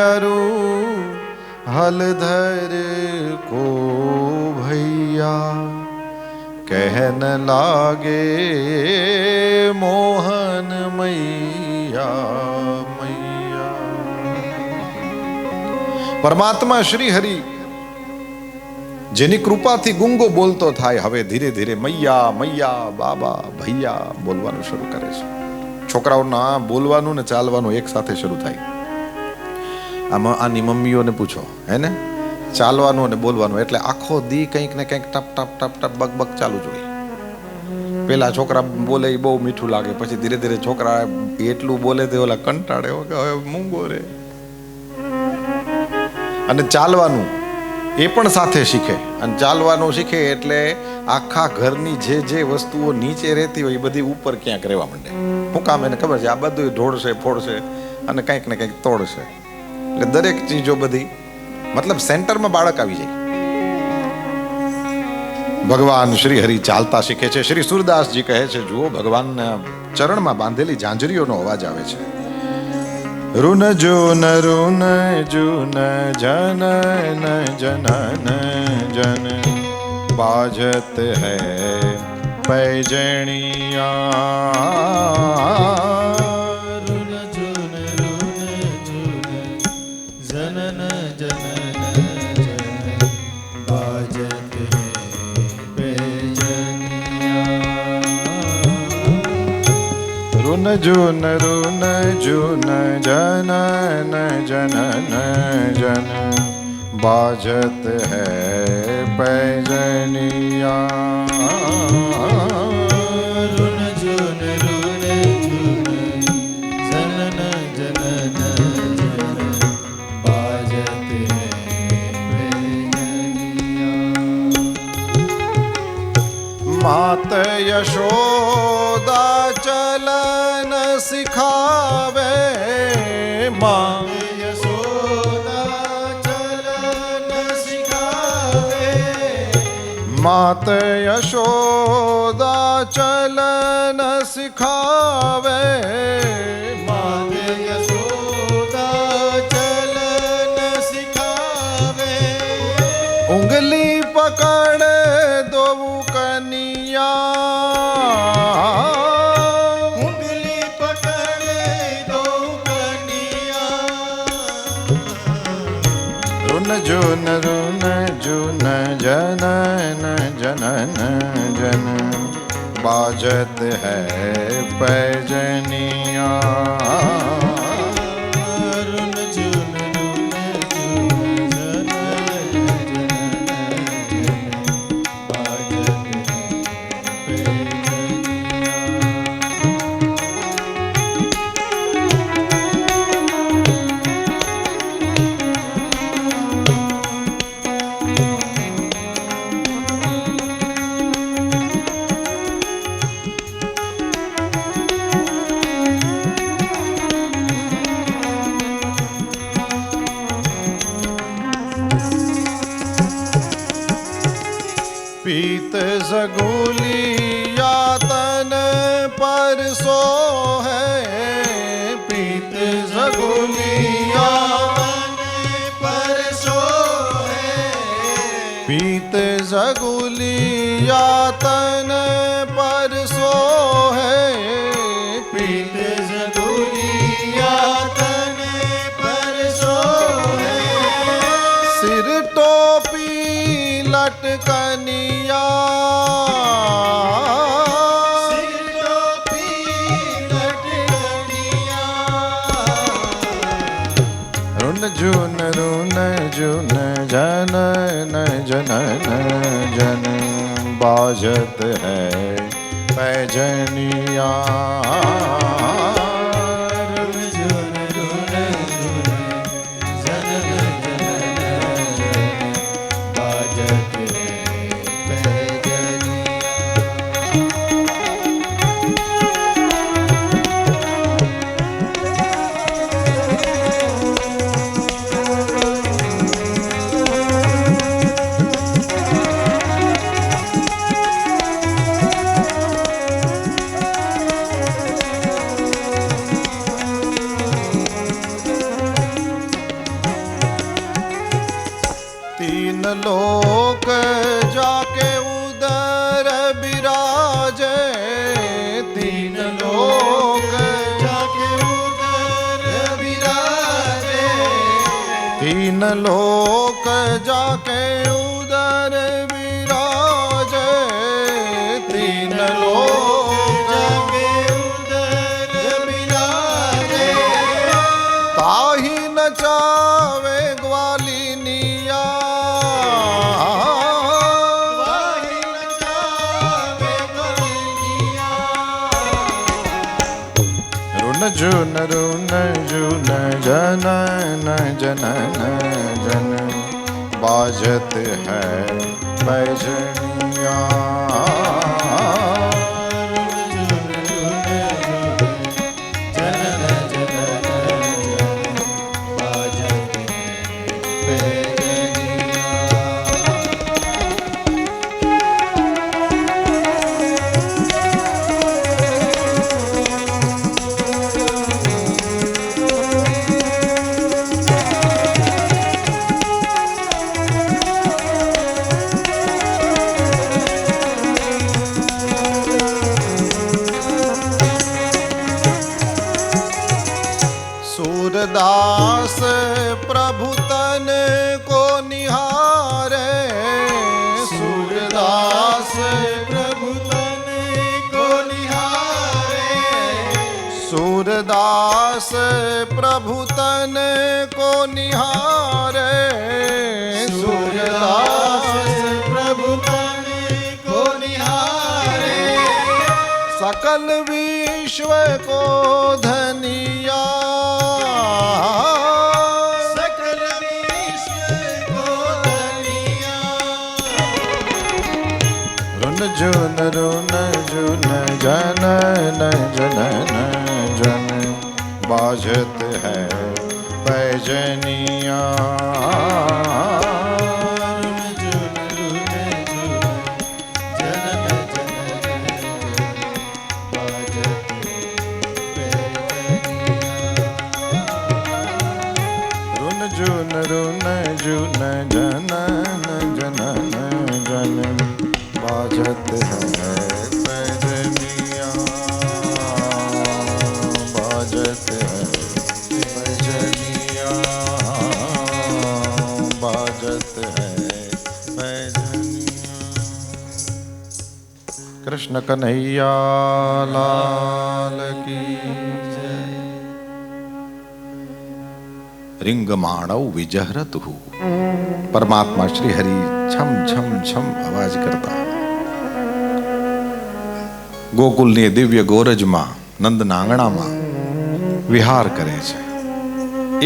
Speaker 4: अरुहल धर को भैया. कहन लागे मोहन मैया मैया. परमात्मा श्री हरि જેની કૃપાથી ગુંગો બોલતો થાય, હવે ધીરે ધીરે મૈયા મૈયા બાબા ભૈયા બોલવાનું શરૂ કરે છે. છોકરાઓના બોલવાનું ને ચાલવાનું એક સાથે શરૂ થાય. આમાં આની મમ્મીઓને પૂછો, હે ને, ચાલવાનું અને બોલવાનું એટલે આખો દી કંઈક ને કંઈક ટપ ટપ ટપ ટપ બક બક ચાલુ જ હોય. પેલા છોકરા બોલે એ બહુ મીઠું લાગે, પછી ધીરે ધીરે છોકરા એટલું બોલે તે ઓલા કંટાળે કે હવે મૂંગો રે. અને ચાલવાનું એ પણ સાથે શીખે. અને ચાલવાનું શીખે એટલે આખા ઘરની જે વસ્તુઓ નીચે રહેતી હોય એ બધી ઉપર ક્યાંક રહેવા માંડે. શું કામ? એને ખબર છે આ બધું ઢોળશે ફોડશે અને કંઈક ને કંઈક તોડશે. એટલે દરેક ચીજો બધી મતલબ સેન્ટરમાં બાળક આવી જાય. ભગવાન શ્રી હરિ ચાલતા શીખે છે. શ્રી સુરદાસજી કહે છે, જુઓ ભગવાનના ચરણમાં બાંધેલી ઝાંઝરીઓનો અવાજ આવે છે. રુન જુન જન જનન જન બાજત હૈ પૈજણિયા.
Speaker 3: रुन जुन जनन जनन जन बाजत है बेजनिया.
Speaker 4: रुन जुन जन जनन जन बाजत है पैजनिया.
Speaker 3: रुन जुन जनन जनन जन बाजत है बेजनिया.
Speaker 4: मात यशोदा चलन सिखावे. माँ
Speaker 3: यशोदा चलन सिखावे.
Speaker 4: मात यशोदा चलन सिखावे.
Speaker 3: मात यशोदा चलन सिखावे.
Speaker 4: उंगली पकड़ दो कनिया.
Speaker 3: उंगली पकड़े दो कनिया.
Speaker 4: रुन जुन जनन जनन जन बाजत है पैजनिया.
Speaker 3: रुन जुन जनन जनन बाजत है
Speaker 4: पीत सगुलिया तन पर सो है. पीत सगुलिया
Speaker 3: पर सो है.
Speaker 4: पीत सगुलिया तन पर सो है.
Speaker 3: पीत जगुलिया तन पर सो है.
Speaker 4: सिर टोपी लटकनिया.
Speaker 3: सिर टोपी लटकनिया.
Speaker 4: रुन जुन जनन जनन जन बाजत है पैजनिया.
Speaker 3: रुन जुन जनन जनन बाजत है
Speaker 4: तीन लोक जाके उदर विराजे. तीन लोक
Speaker 3: जाके उदर विराजे.
Speaker 4: तीन लोक जाके उदर विराजे. तीन लोक
Speaker 3: जाके उदर विराजे.
Speaker 4: ताही नचावे ग्वालिनिया.
Speaker 3: वाही नचावे गलिनिया.
Speaker 4: रुन जुन जनन जनन जन बाजत है पैजनिया। सूरदास प्रभु तन को निहारे, सूरदास
Speaker 3: प्रभु तन को निहारे,
Speaker 4: सूरदास प्रभु तन को निहारे,
Speaker 3: सूरदास प्रभु तन को निहारे,
Speaker 4: सकल विश्व को धनिया,
Speaker 3: सकल विश्व को धनिया।
Speaker 4: रुन जुन जनन जनन जन बाजत है पैजनिया। जुन जनन जनन जन बाजत है पैजनिया, बाजत है पैजनिया, बाजत है पैजनिया। कृष्ण कन्हैया लाल की रिंगमाणव विजहरतु। परमात्मा श्री हरि छम छम छम अवाज करता ગોકુલની દિવ્ય ગોરજમાં નંદના આંગણામાં વિહાર કરે છે.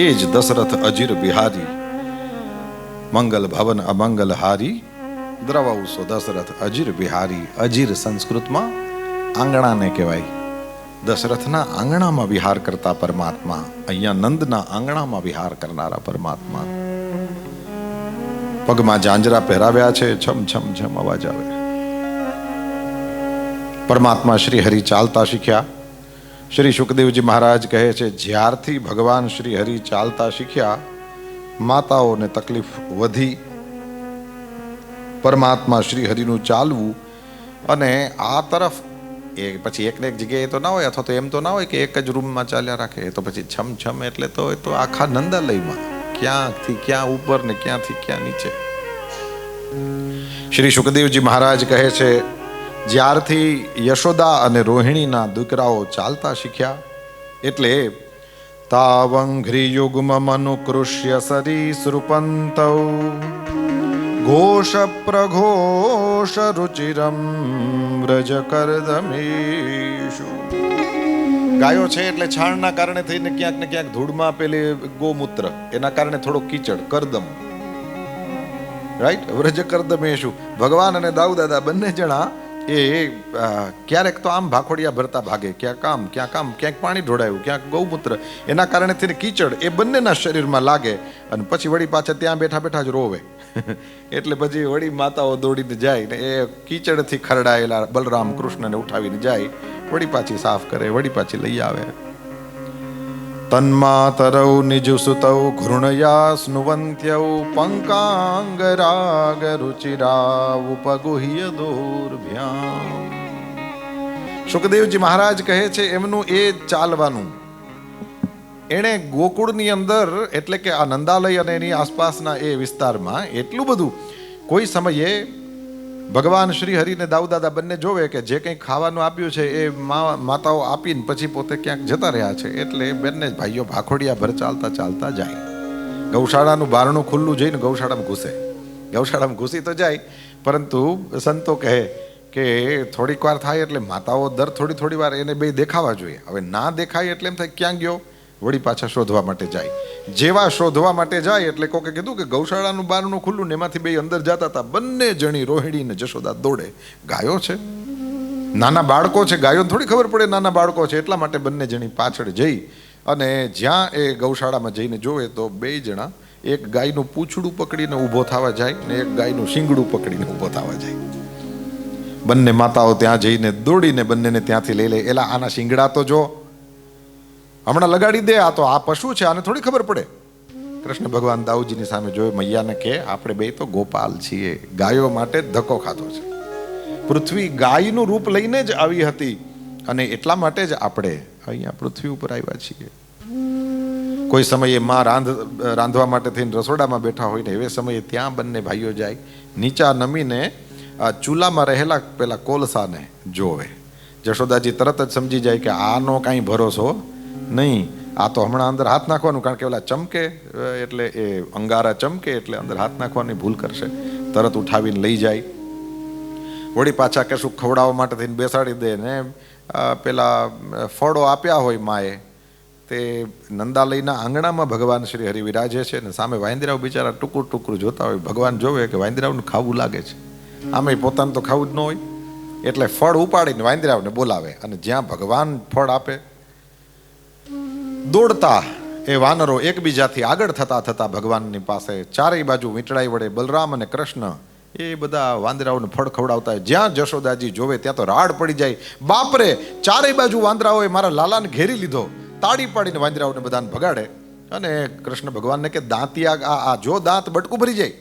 Speaker 4: એ જ દશરથ અજીર બિહારી, મંગલ ભવન અમંગલ હારી, દ્રવૌસો દશરથ અજીર બિહારી. અજીર સંસ્કૃતમાં આંગણાને કહેવાય. દશરથના આંગણામાં વિહાર કરતા પરમાત્મા, અહીંયા નંદના આંગણામાં વિહાર કરનારા પરમાત્મા. પગમાં જાંજરા પહેરાવ્યા છે, છમ છમ છમ અવાજ આવે. પરમાત્મા શ્રી હરિ ચાલતા શીખ્યા. શ્રી સુખદેવજી મહારાજ કહે છે, જ્યારથી ભગવાન શ્રી હરિ ચાલતા શીખ્યા, માતાઓને તકલીફ વધી. પરમાત્મા શ્રી હરિનું ચાલવું, અને આ તરફ એ પછી એકને એક જગ્યાએ તો ના હોય, અથવા તો એમ તો ના હોય કે એક જ રૂમમાં ચાલ્યા રાખે. એ તો પછી છમ છમ એટલે તો એ તો આખા નંદાલયમાં, ક્યાંથી ક્યાં ઉપર ને ક્યાંથી ક્યાં નીચે. શ્રી સુખદેવજી મહારાજ કહે છે, જ્યારથી યશોદા અને રોહિણીના દીકરાઓ ચાલતા શીખ્યા, એટલે તાવંઘ્રિયુગ્મ મનુકૃષ્ય સરીસૃપંતૌ ઘોષ પ્રઘોષ રુચિરમ વ્રજ કરદમેષુ. ગાયો છે એટલે છાણના કારણે થઈને ક્યાંક ને ક્યાંક ધૂળમાં પેલી ગોમૂત્ર, એના કારણે થોડો કીચડ, કરદમ, રાઈટ. વ્રજ કરદમેષુ. ભગવાન અને દાઉદાદા બંને જણા એ ક્યારેક તો આમ ભાખોડિયા ભરતા ભાગે, ક્યાંક આમ ક્યાંક આમ, ક્યાંક પાણી ઢોળાયું, ક્યાંક ગૌમૂત્ર, એના કારણે થઈને કીચડ એ બંનેના શરીરમાં લાગે, અને પછી વળી પાછા ત્યાં બેઠા બેઠા જ રોવે. એટલે પછી વળી માતાઓ દોડીને જાય ને એ કીચડથી ખરડાયેલા બલરામ કૃષ્ણને ઉઠાવીને જાય, વળી પાછી સાફ કરે, વળી પાછી લઈ આવે. તન્માતરૌ નિજુસુતૌ ઘૃણયા સ્નુવંત્યૌ પંકાંગ રાગ રુચિરા ઉપગુહ્ય દોર્ભ્યામ. સુખદેવજી મહારાજ કહે છે, એમનું એ ચાલવાનું, એણે ગોકુળની અંદર એટલે કે આ નંદાલય અને એની આસપાસના એ વિસ્તારમાં એટલું બધું, કોઈ સમયે ભગવાન શ્રી હરિને દાઉદાદા બંને જોવે કે જે કંઈ ખાવાનું આપ્યું છે એ માતાઓ આપીને પછી પોતે ક્યાંક જતા રહ્યા છે, એટલે બંને ભાઈઓ ભાખોડિયા ભર ચાલતા ચાલતા જાય. ગૌશાળાનું બારણું ખુલ્લું જોઈને ગૌશાળામાં ઘૂસે. ગૌશાળામાં ઘૂસી તો જાય, પરંતુ સંતો કહે કે થોડીક વાર થાય એટલે માતાઓ દર થોડી વાર એને બે દેખાવા જોઈએ. હવે ના દેખાય એટલે એમ થાય ક્યાં ગયો, વળી પાછા શોધવા માટે જાય. જેવા શોધવા માટે જાય એટલે કોકે કીધું કે ગૌશાળાનું બારણું ખુલ્લું ને એમાંથી બે અંદર જતા હતા. બંને જણી રોહિણી ને જશોદા દોડે. ગાયો છે, નાના બાળકો છે, ગાયો થોડી ખબર પડે નાના બાળકો છે, એટલા માટે બંને જણી પાછળ જઈ અને જ્યાં એ ગૌશાળામાં જઈને જોવે તો બે જણા એક ગાયનું પૂંછડું પકડીને ઊભો થવા જાય ને એક ગાયનું શીંગડું પકડીને ઊભો થવા જાય. બંને માતાઓ ત્યાં જઈને દોડીને બંનેને ત્યાંથી લઈ લે. એલા આના શીંગડા તો જો, હમણાં લગાડી દે, આ તો આ પશુ છે, આને થોડી ખબર પડે. કૃષ્ણ ભગવાન દાઉજીની સામે જોયો, મૈયાને કે આપણે બે તો ગોપાલ છીએ, ગાયો માટે ધક્કો ખાધો છે. પૃથ્વી ગાયનું રૂપ લઈને જ આવી હતી અને એટલા માટે જ આપણે અહીંયા પૃથ્વી ઉપર આવ્યા છીએ. કોઈ સમયે માં રાંધવા માટે થઈને રસોડામાં બેઠા હોય ને એવે સમયે ત્યાં બંને ભાઈઓ જાય, નીચા નમીને ચૂલામાં રહેલા પેલા કોલસાને જોવે. જશોદાજી તરત જ સમજી જાય કે આનો કાંઈ ભરોસો નહીં, આ તો હમણાં અંદર હાથ નાખવાનું, કારણ કે ઓલા ચમકે એટલે એ અંગારા ચમકે એટલે અંદર હાથ નાખવાની ભૂલ કરશે. તરત ઉઠાવીને લઈ જાય, વળી પાછા કશું ખવડાવવા માટે થઈને બેસાડી દે ને પેલા ફળો આપ્યા હોય માએ તે નંદાલયના આંગણામાં ભગવાન શ્રી હરિ વિરાજે છે ને સામે વાંદરાઓ બિચારા ટુકડું ટુકડું જોતા હોય. ભગવાન જોવે કે વાંદરાઓને ખાવું લાગે છે, આમે પોતાને તો ખાવું જ ન હોય એટલે ફળ ઉપાડીને વાંદરાઓને બોલાવે અને જ્યાં ભગવાન ફળ આપે દોડતા એ વાનરો એકબીજાથી આગળ થતા થતા ભગવાનની પાસે ચારેય બાજુ વીંટળાઈ વડે બલરામ અને કૃષ્ણ એ બધા વાંદરાઓને ફળ ખવડાવતા હોય. જ્યાં જશોદાજી જોવે ત્યાં તો રાડ પડી જાય, બાપરે ચારેય બાજુ વાંદરાઓએ મારા લાલાને ઘેરી લીધો. તાળી પાડીને વાંદરાઓને બધાને ભગાડે અને કૃષ્ણ ભગવાનને કે દાંતિયા આ જો દાંત બટકું ભરી જાય.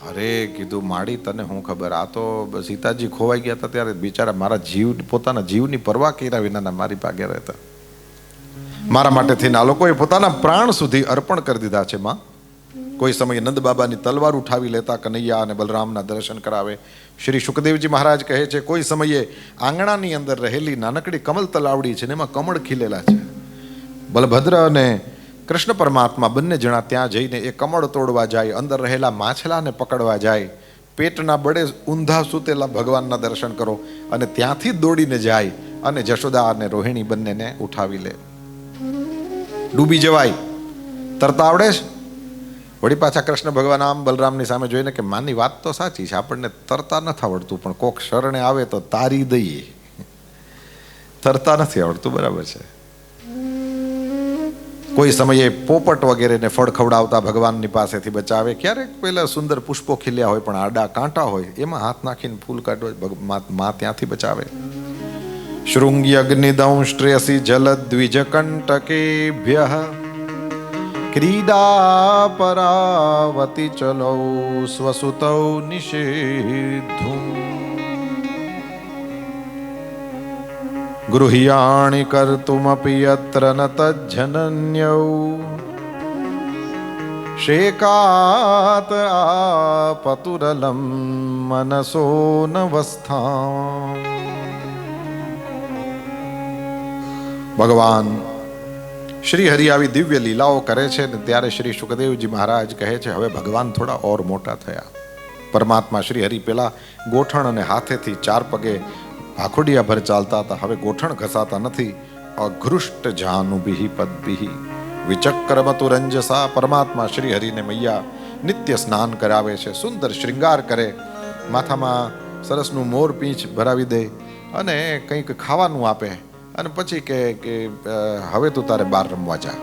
Speaker 4: અરે કીધું માડી તને હું ખબર, આ તો સીતાજી ખોવાઈ ગયા હતા ત્યારે બિચારા મારા પોતાના જીવની પરવા કર્યા વિના મારી પાગે રહેતા. મારા માટે થઈને આ લોકોએ પોતાના પ્રાણ સુધી અર્પણ કરી દીધા છે. માં કોઈ સમયે નંદ બાબાની તલવાર ઉઠાવી લેતા કનૈયા અને બલરામના દર્શન કરાવે. શ્રી સુખદેવજી મહારાજ કહે છે કોઈ સમયે આંગણાની અંદર રહેલી નાનકડી કમલ તલાવડી છે ને એમાં કમળ ખીલેલા છે. બલભદ્ર અને કૃષ્ણ પરમાત્મા બંને જણા ત્યાં જઈને એ કમળ તોડવા જાય, અંદર રહેલા માછલાને પકડવા જાય, પેટના બળે ઊંધા સૂતેલા ભગવાનના દર્શન કરો અને ત્યાંથી દોડીને જાય અને જશોદા અને રોહિણી બંનેને ઉઠાવી લે. ડૂબી જવાય, તરતા આવડે છે. વળી પાછા કૃષ્ણ ભગવાન આમ બલરામની સામે જોઈને કે માની વાત તો સાચી છે, આપણને તરતા નથી આવડતું પણ કોક શરણે આવે તો તારી દઈએ, તરતા નથી આવડતું, બરાબર છે. કોઈ સમયે પોપટ વગેરેને ફળ ખવડાવતા ભગવાનની પાસેથી બચાવે. ક્યારેક પેલા સુંદર પુષ્પો ખીલ્યા હોય પણ આડા કાંટા હોય એમાં હાથ નાખીને ફૂલ કાઢવા માં ત્યાંથી બચાવે. શૃંગી અગ્નિદંષ્ટ્રેયસી જલદ્વિજ કંટકેભ્યઃ ક્રીડા પરાવતી ચલો સ્વસુતૌ નિષેધું ગૃહ્યાણિ કર્તુમપિ યત્ર ન તજ્જનન્યૌ શેકાત આપતુરલમ મનસો નવસ્થાં. ભગવાન શ્રી હરિ આવી દિવ્ય લીલાઓ કરે છે ને ત્યારે શ્રી સુખદેવજી મહારાજ કહે છે હવે ભગવાન થોડા ઓર મોટા થયા. પરમાત્મા શ્રી હરિ પેલા ગોઠણ અને હાથેથી ચાર પગે ભાખોડિયા ભર ચાલતા હતા, હવે ગોઠણ ઘસાતા નથી. અઘૃષ્ટ જાનુભિ પદભિ વિચક્રમતુ રંજસા. પરમાત્મા શ્રી હરિને મૈયા નિત્ય સ્નાન કરાવે છે, સુંદર શ્રૃંગાર કરે, માથામાં સરસનું મોર પીંછ ભરાવી દે અને કંઈક ખાવાનું આપે અને પછી કે હવે તું તારે બહાર રમવા જા.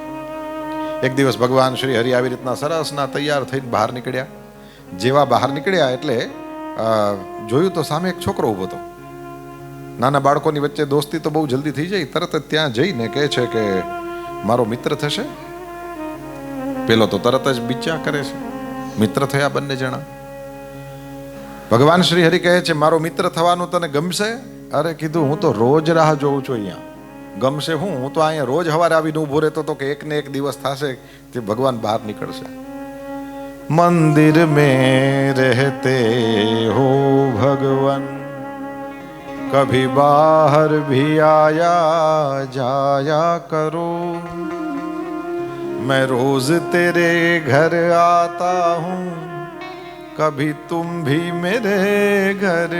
Speaker 4: એક દિવસ ભગવાન શ્રી હરિ આવી રીતના સરસના તૈયાર થઈને બહાર નીકળ્યા. જેવા બહાર નીકળ્યા એટલે જોયું તો સામે એક છોકરો ઊભો હતો. નાના બાળકોની વચ્ચે દોસ્તી તો બહુ જલ્દી થઈ જાય. તરત જ ત્યાં જઈને કહે છે કે મારો મિત્ર થશે. પેલો તો તરત જ બીચા કરે છે. મિત્ર થયા બંને જણા. ભગવાન શ્રી હરિ કહે છે મારો મિત્ર થવાનું તને ગમશે? અરે કીધું હું તો રોજ રાહ જોઉં છું અહીંયા, ગમશે હું તો અહીંયા રોજ સવારે આવીને ઊભો રહેતો તો કે એક ને એક દિવસ થશે તે ભગવાન બહાર નીકળશે. મંદિર મેં રહેતે હો ભગવાન કભી બહાર ભી આયા જાયા કરો, मैं रोज तेरे घर आता हूँ कभी तुम भी मेरे घर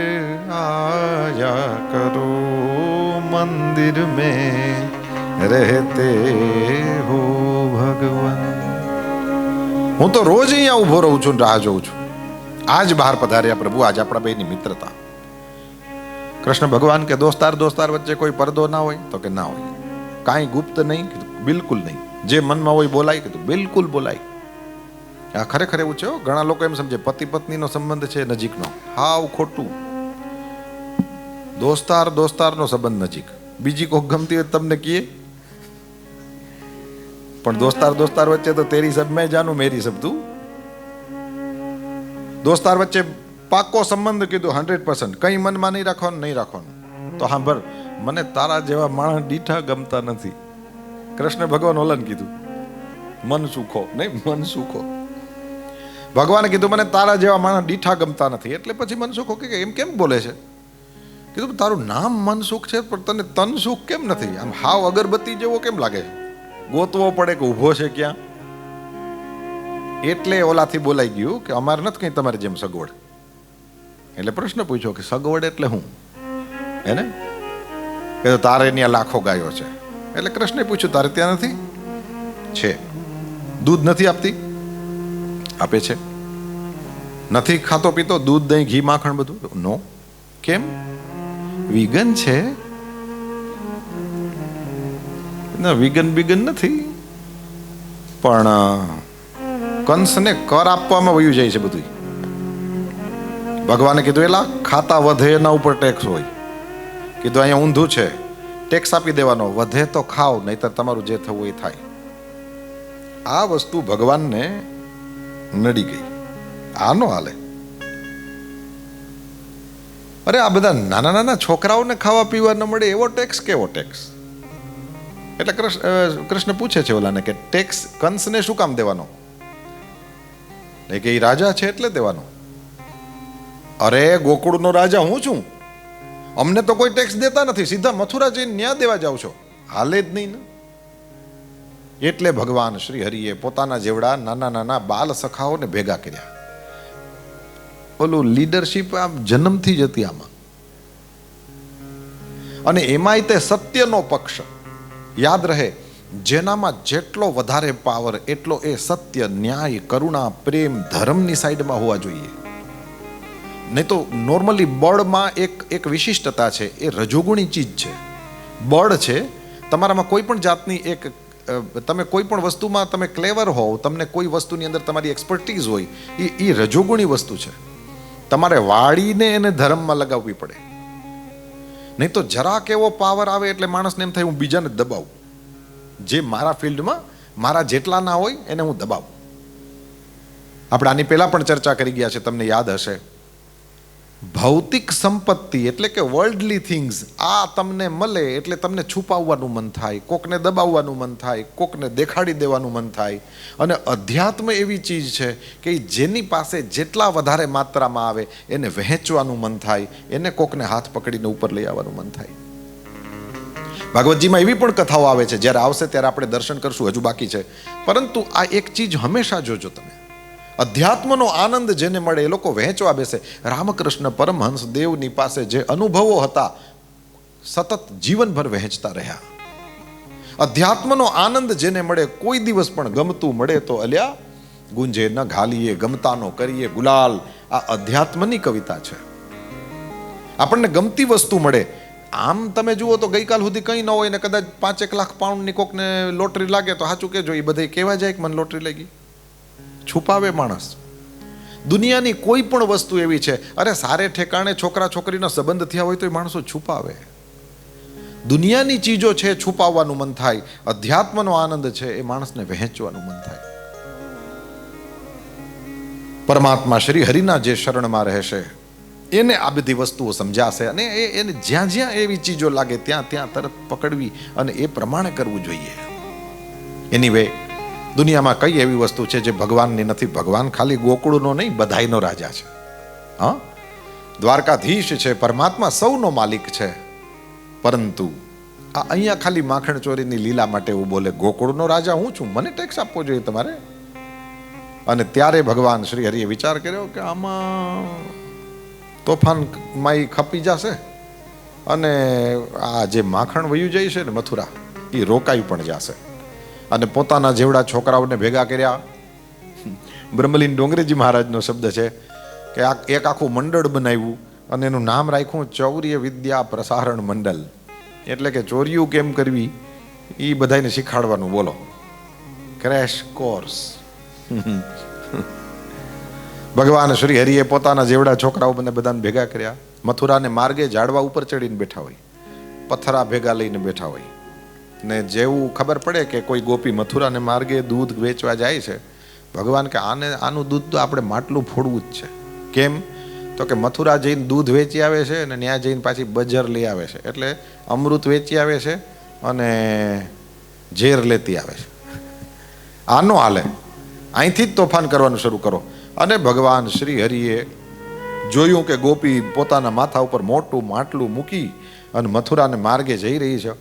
Speaker 4: आया करो, मंदिर में रहते हो ભગવન. હું તો રોજ અહીંયા ઊભો રહું છું, રાહ જોઉં છું. આજ બહાર પધાર્યા પ્રભુ, આજ આપણા બેની મિત્રતા. કૃષ્ણ ભગવાન કે દોસ્તાર વચ્ચે કોઈ પડદો ના હોય? તો કે ના હોય. કાંઈ ગુપ્ત નહીં? બિલકુલ નહીં. જે મનમાં હોય બોલાય? કીધું બિલકુલ બોલાય. આ ખરેખર એવું છે. ઘણા લોકો એમ સમજે પતિ પત્નીનો સંબંધ છે નજીકનો. હાવ ખોટું. દોસ્તારનો સંબંધ નજીક. બીજી કોક ગમતી હોય તમને કીએ, પણ દોસ્તાર વચ્ચે તો તેરી સબ મેં જાનું મેરી સબ તું. દોસ્તાર વચ્ચે પાકો સંબંધ કીધું 100%. કઈ મનમાં નહીં રાખવાનું. તો સાંભળ, મને તારા જેવા માણસ દીઠા ગમતા નથી. કૃષ્ણ ભગવાન ઓલન કીધું મન સુખો ભગવાને કીધું મને તારા જેવા માણસ દીઠા ગમતા નથી. એટલે પછી મનસુખો કે એમ કેમ બોલે છે? કીધું તારું નામ મનસુખ છે, પણ તને તન સુખ કેમ નથી? આમ હાવ અગરબત્તી જેવો કેમ લાગે છે? ગોતવો પડે કે ઊભો છે ક્યાં. એટલે ઓલાથી બોલાઈ ગયું કે અમારે નથી કઈ તમારી જેમ સગવડ. એટલે પ્રશ્ન પૂછ્યો કે સગવડ એટલે હું? એને કે તારે ત્યાં લાખો ગાયો છે. એટલે કૃષ્ણે પૂછ્યું તારે ત્યાં નથી? છે. દૂધ નથી આપતી? આપે છે. નથી ખાતો પીતો? દૂધ દહીં ઘી માખણ બધું? નો. કેમ? વિગન છે. ના, વિગન નથી, પણ કંસને કર આપવામાં વયું જાય છે બધું. ભગવાને કીધું એલા ખાતા વધે એના ઉપર ટેક્સ હોય. કીધું અહીંયા ઊંધું છે, ટેક્સ આપી દેવાનો, વધે તો ખાઓ, નહીતર તમારું જે થવું એ થાય. આ વસ્તુ ભગવાનને નડી ગઈ. આ નો હાલે. અરે આ બધા નાના છોકરાઓને ખાવા પીવા ન મળે એવો ટેક્સ કેવો ટેક્સ? એટલે કૃષ્ણ પૂછે છે ઓલાને કે ટેક્સ કંસને શું કામ દેવાનો? કે એ રાજા છે એટલે દેવાનો. અરે ગોકુળનો રાજા હું છું, અમને તો કોઈ ટેક્સ દેતા નથી, સીધા મથુરા જઈને ન્યા દેવા જાવ છો, હાલે જ નહીં ને. એટલે ભગવાન શ્રી હરિએ પોતાના જેવડા નાના બાલ સખાઓને ભેગા કર્યા. ઓલું લીડરશીપ આમ જન્મથી જ હતી આમાં. અને એમાંય તે સત્યનો પક્ષ. યાદ રહે, જેનામાં જેટલો વધારે પાવર એટલો એ સત્ય, ન્યાય, કરુણા, પ્રેમ, ધર્મની સાઈડમાં હોવા જોઈએ. નહીં તો નોર્મલી બળમાં એક વિશિષ્ટતા છે, એ રજોગુણી ચીજ છે. બળ છે તમારામાં કોઈ પણ જાતની તમે કોઈ પણ વસ્તુમાં તમે ક્લેવર હોવ, તમને કોઈ વસ્તુની અંદર તમારી એક્સપર્ટીઝ હોય, એ રજોગુણી વસ્તુ છે. તમારે વાળીને એને ધર્મમાં લગાવવી પડે. નહીં તો જરાક એવો પાવર આવે એટલે માણસને એમ થાય હું બીજાને દબાવું. જે મારા ફિલ્ડમાં મારા જેટલા ના હોય એને હું દબાવું. આપણે આની પહેલા પણ ચર્ચા કરી ગયા છે, તમને યાદ હશે. ભૌતિક સંપત્તિ એટલે કે વર્લ્ડલી થિંગ્સ આ તમને મળે એટલે તમને છુપાવવાનું મન થાય, કોકને દબાવવાનું મન થાય, કોકને દેખાડી દેવાનું મન થાય. અને અધ્યાત્મ એવી ચીજ છે કે જેની પાસે જેટલા વધારે માત્રામાં આવે એને વહેંચવાનું મન થાય, એને કોકને હાથ પકડીને ઉપર લઈ આવવાનું મન થાય. ભાગવતજીમાં એવી પણ કથાઓ આવે છે, જ્યારે આવશે ત્યારે આપણે દર્શન કરશું, હજુ બાકી છે. પરંતુ આ એક ચીજ હંમેશા જોજો તમે, અધ્યાત્મનો આનંદ જેને મળે એ લોકો વહેંચવા બેસે. રામકૃષ્ણ પરમહંસ દેવની પાસે જે અનુભવો હતા સતત જીવનભર વહેંચતા રહ્યા. અધ્યાત્મનો આનંદ જેને મળે, કોઈ દિવસ પણ ગમતું મળે તો અલ્યા ગુંજે ન ઘાલીએ, ગમતાનો કરીએ ગુલાલ. આ અધ્યાત્મની કવિતા છે. આપણને ગમતી વસ્તુ મળે. આમ તમે જુઓ તો ગઈકાલ સુધી કંઈ ન હોય ને કદાચ 5-1 લાખ પાઉન્ડની કોકને લોટરી લાગે તો સાચું કેજો, એ બધે કહેવા જાય કે મને લોટરી લાગી. છુપાવે માણસ. દુનિયાની કોઈ પણ વસ્તુ એવી છે, અરે સારે ઠેકાણે છોકરા છોકરીનો સંબંધ થયા હોય તો એ માણસો છુપાવે. દુનિયાની ચીજો છે છુપાવવાનું મન થાય, અધ્યાત્મનો આનંદ છે એ માણસને વહેંચવાનું મન થાય. પરમાત્મા શ્રી હરિના જે શરણમાં રહેશે એને આ બધી વસ્તુઓ સમજાશે, અને એને જ્યાં જ્યાં એવી ચીજો લાગે ત્યાં ત્યાં તરત પકડવી અને એ પ્રમાણે કરવું જોઈએ. એનીવે દુનિયામાં કઈ એવી વસ્તુ છે જે ભગવાનની નથી? ભગવાન ખાલી ગોકુળનો નહીં, બધાયનો રાજા છે. હા, દ્વારકાધીશ છે, પરમાત્મા સૌનો માલિક છે. પરંતુ આ અહીંયા ખાલી માખણ ચોરીની લીલા માટે એવું બોલે, ગોકુળનો રાજા હું છું, મને ટેક્સ આપવો જોઈએ તમારે. અને ત્યારે ભગવાન શ્રી હરિએ વિચાર કર્યો કે આમાં તોફાનમાં ખપી જશે અને આ જે માખણ વયું જાય છે ને મથુરા, એ રોકાઈ પણ જશે. અને પોતાના જેવડા છોકરાઓને ભેગા કર્યા. બ્રહ્મલીન ડોંગરેજી મહારાજનો શબ્દ છે કે એક આખું મંડળ બનાવ્યું અને એનું નામ રાખ્યું ચૌર્ય વિદ્યા પ્રસારણ મંડળ. એટલે કે ચોર્યું કેમ કરવી એ બધાને શીખવાડવાનું. બોલો, ક્રેશ કોર્સ. ભગવાન શ્રી હરિએ પોતાના જેવડા છોકરાઓ બધાને ભેગા કર્યા. મથુરાને માર્ગે ઝાડવા ઉપર ચડીને બેઠા હોય, પથ્થરા ભેગા લઈને બેઠા હોય. ને જેવું ખબર પડે કે કોઈ ગોપી મથુરાને માર્ગે દૂધ વેચવા જાય છે, ભગવાન કે આનું દૂધ તો આપણે માટલું ફોડવું જ છે. કેમ? તો કે મથુરા જઈને દૂધ વેચી આવે છે અને ત્યાં જઈને પાછી બજર લઈ આવે છે. એટલે અમૃત વેચી આવે છે અને ઝેર લેતી આવે છે. આનો હાલે, અહીંથી જ તોફાન કરવાનું શરૂ કરો. અને ભગવાન શ્રી હરિએ જોયું કે ગોપી પોતાના માથા ઉપર મોટું માટલું મૂકી અને મથુરાને માર્ગે જઈ રહી છે.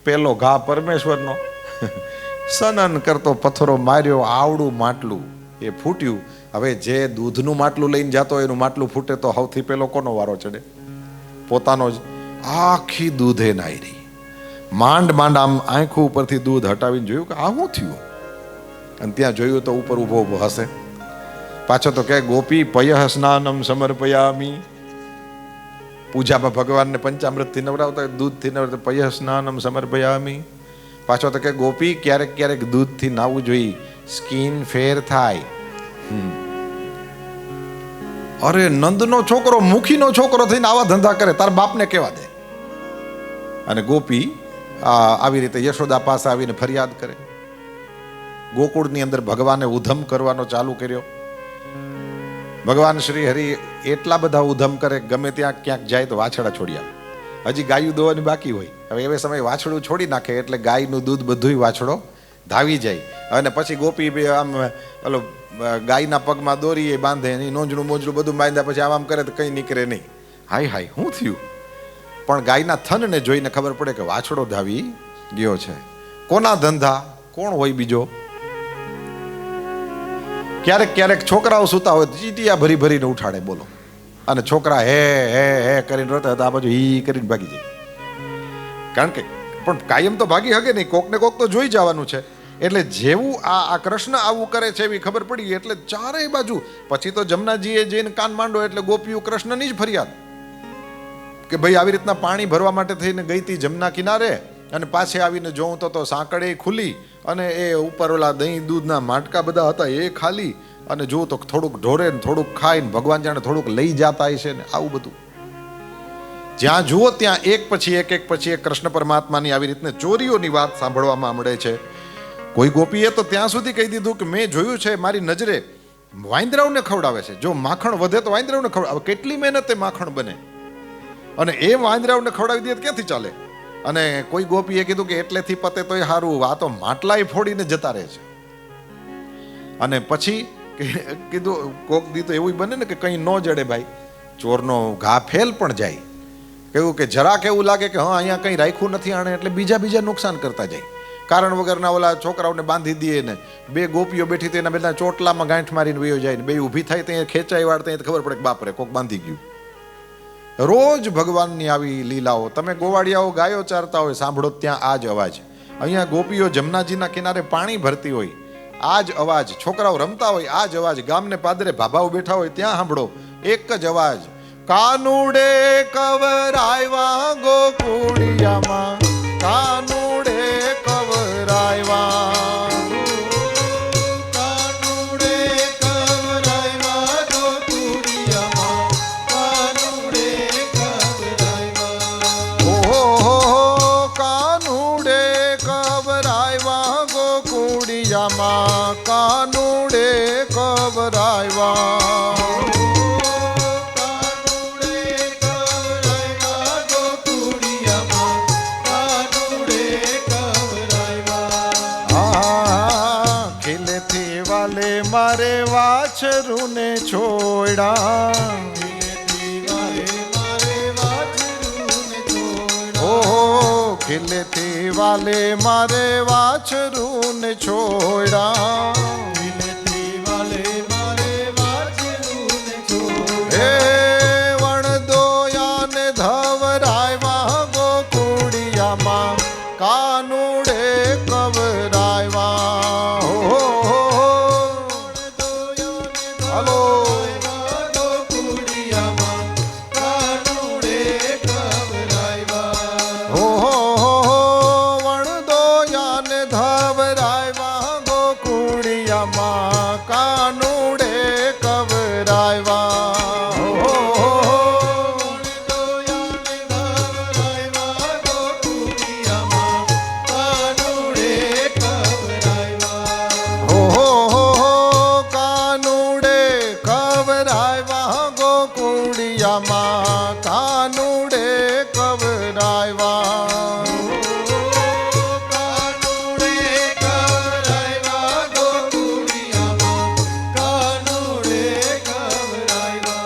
Speaker 4: પેલો ઘા પરમેશ્વરનો. સનન કરતો પથ્થરો માર્યો, આવડું માટલું એ ફૂટ્યું. હવે જે દૂધનું માટલું લઈને જતો હોય એનું માટલું ફૂટે તો સૌથી પેલો કોનો વારો ચડે? પોતાનો જ. આખી દૂધે નાઈ રહી. માંડ માંડ આમ આંખો ઉપરથી દૂધ હટાવીને જોયું કે આ શું થયું. અને ત્યાં જોયું તો ઉપર ઊભો ઊભો હશે. પાછો તો કે ગોપી પયઃ સ્નાનમ સમર્પયામી. પૂજામાં ભગવાનને પંચામૃતથી નવરાવતા, દૂધથી નવરાવતા. પયઃ સ્નાનમ સમર્પયામી. પાછો તો કે ગોપી ક્યારેક ક્યારેક દૂધથી નાવું જોઈએ, સ્કિન ફેર થાય. અરે નંદનો છોકરો, મુખીનો છોકરો થઈને આવા ધંધા કરે, તાર બાપને કેવા દે. અને ગોપી આવી રીતે યશોદા પાસે આવીને ફરિયાદ કરે. ગોકુળની અંદર ભગવાને ઉધમ કરવાનો ચાલુ કર્યો. ભગવાન શ્રી હરિ એટલા બધા ઉધમ કરે, ગમે ત્યાં ક્યાંક જાય તો વાછડા છોડી આવે. હજી ગાયું દોવાની બાકી હોય. હવે એવે સમય વાછડું છોડી નાખે એટલે ગાયનું દૂધ બધુંય વાછડો ધાવી જાય. અને પછી ગોપી આમ ઓલો ગાયના પગમાં દોરી બાંધે, એની નોંજણું મોજણું બધું બાંધ્યા પછી આમ કરે તો કંઈ નીકળે નહીં. હાય હાય શું થયું? પણ ગાયના થનને જોઈને ખબર પડે કે વાછડો ધાવી ગયો છે. કોના ધંધા? કોણ હોય બીજો? ક્યારેક ક્યારેક છોકરાઓ સૂતા હોય ચીટિયા ભરી ભરીને ઉઠાડે. બોલો. અને છોકરા હે હે હે કરીને રોતા હતા, આ બાજુ હી કરીને ભાગી જાય. કારણ કે પણ કાયમ તો ભાગી હકે નહીં, કોક ને કોક તો જોઈ જવાનું છે. એટલે જેવું આ કૃષ્ણ આવું કરે છે એવી ખબર પડી એટલે ચારેય બાજુ. પછી તો જમનાજીએ જઈને કાન માંડો એટલે ગોપીઓ કૃષ્ણની જ ફરિયાદ કે ભાઈ આવી રીતના પાણી ભરવા માટે થઈને ગઈ હતી જમના કિનારે અને પાછે આવીને જોઉં તો સાંકળે ખુલ્લી અને એ ઉપર ઓલા દહીં દૂધના માટકા બધા હતા એ ખાલી. અને જોઉં તો થોડુંક ઢોરે ને થોડુંક ખાય ને ભગવાન જાણે થોડુંક લઈ જતા હશે ને આવું બધું. જ્યાં જુઓ ત્યાં એક પછી એક કૃષ્ણ પરમાત્માની આવી રીતને ચોરીઓની વાત સાંભળવામાં મળે છે. કોઈ ગોપીએ તો ત્યાં સુધી કહી દીધું કે મેં જોયું છે, મારી નજરે વાંદરાઓને ખવડાવે છે. જો માખણ વધે તો વાંદરાઓને ખવડાવે. કેટલી મહેનતે માખણ બને અને એ વાંદરાઓને ખવડાવી દે ક્યાંથી ચાલે? અને કોઈ ગોપીએ કીધું કે એટલેથી પતે તોય સારું, આ તો માટલાય ફોડીને જતા રહે છે. અને પછી કીધું કોક દી તો એવું બને ને કે કંઈ ન જડે ભાઈ, ચોરનો ઘા ફેલ પણ જાય. કહ્યું કે જરાક એવું લાગે કે હા અહીંયા કંઈ રાખ્યું નથી આણે એટલે બીજા નુકસાન કરતા જાય. કારણ વગરના ઓલા છોકરાઓને બાંધી દે ને બે ગોપીઓ બેઠી તેના બધા ચોટલામાં ગાંઠ મારીને વયો જાય ને બે ઊભી થાય ત્યાં ખેંચાઈ વાળતા ખબર પડે કે બાપરે કોક બાંધી ગયું. રોજ ભગવાનની આવી લીલાઓ. તમે ગોવાળિયાઓ ગાયો ચારતા હોય સાંભળો ત્યાં આ જ અવાજ. અહીંયા ગોપીઓ જમનાજીના કિનારે પાણી ભરતી હોય આ જ અવાજ. છોકરાઓ રમતા હોય આ જ અવાજ. ગામને પાદરે ભાભાઓ બેઠા હોય ત્યાં સાંભળો એક જ અવાજ. કાનુડે કવરાયવા ગોકુળિયામાં, કાનુડે કવરાયવા,
Speaker 3: કાનુડે કવરાયવા ગોકુળિયામાં, કાનુડે કવરાયવા.
Speaker 4: ઓહો કાનુડે કવરાયવા ગોકુળિયામાં, કાનુડે કવરાયવા. મારે વાછરુને છોડા, ઓહો ખીલેથી વાલે મારે વાછરુને છોડા. હે વણદોયાને ધવરાયવા ગોકુળિયામાં, કાનુડે કવરાયવા. ગોકુળિયામાં કાનુડે કવરાવ્યા.
Speaker 3: કાનુડે કવરાવ્યા ગોકુળિયામાં, કાનુડે કવરાવ્યા.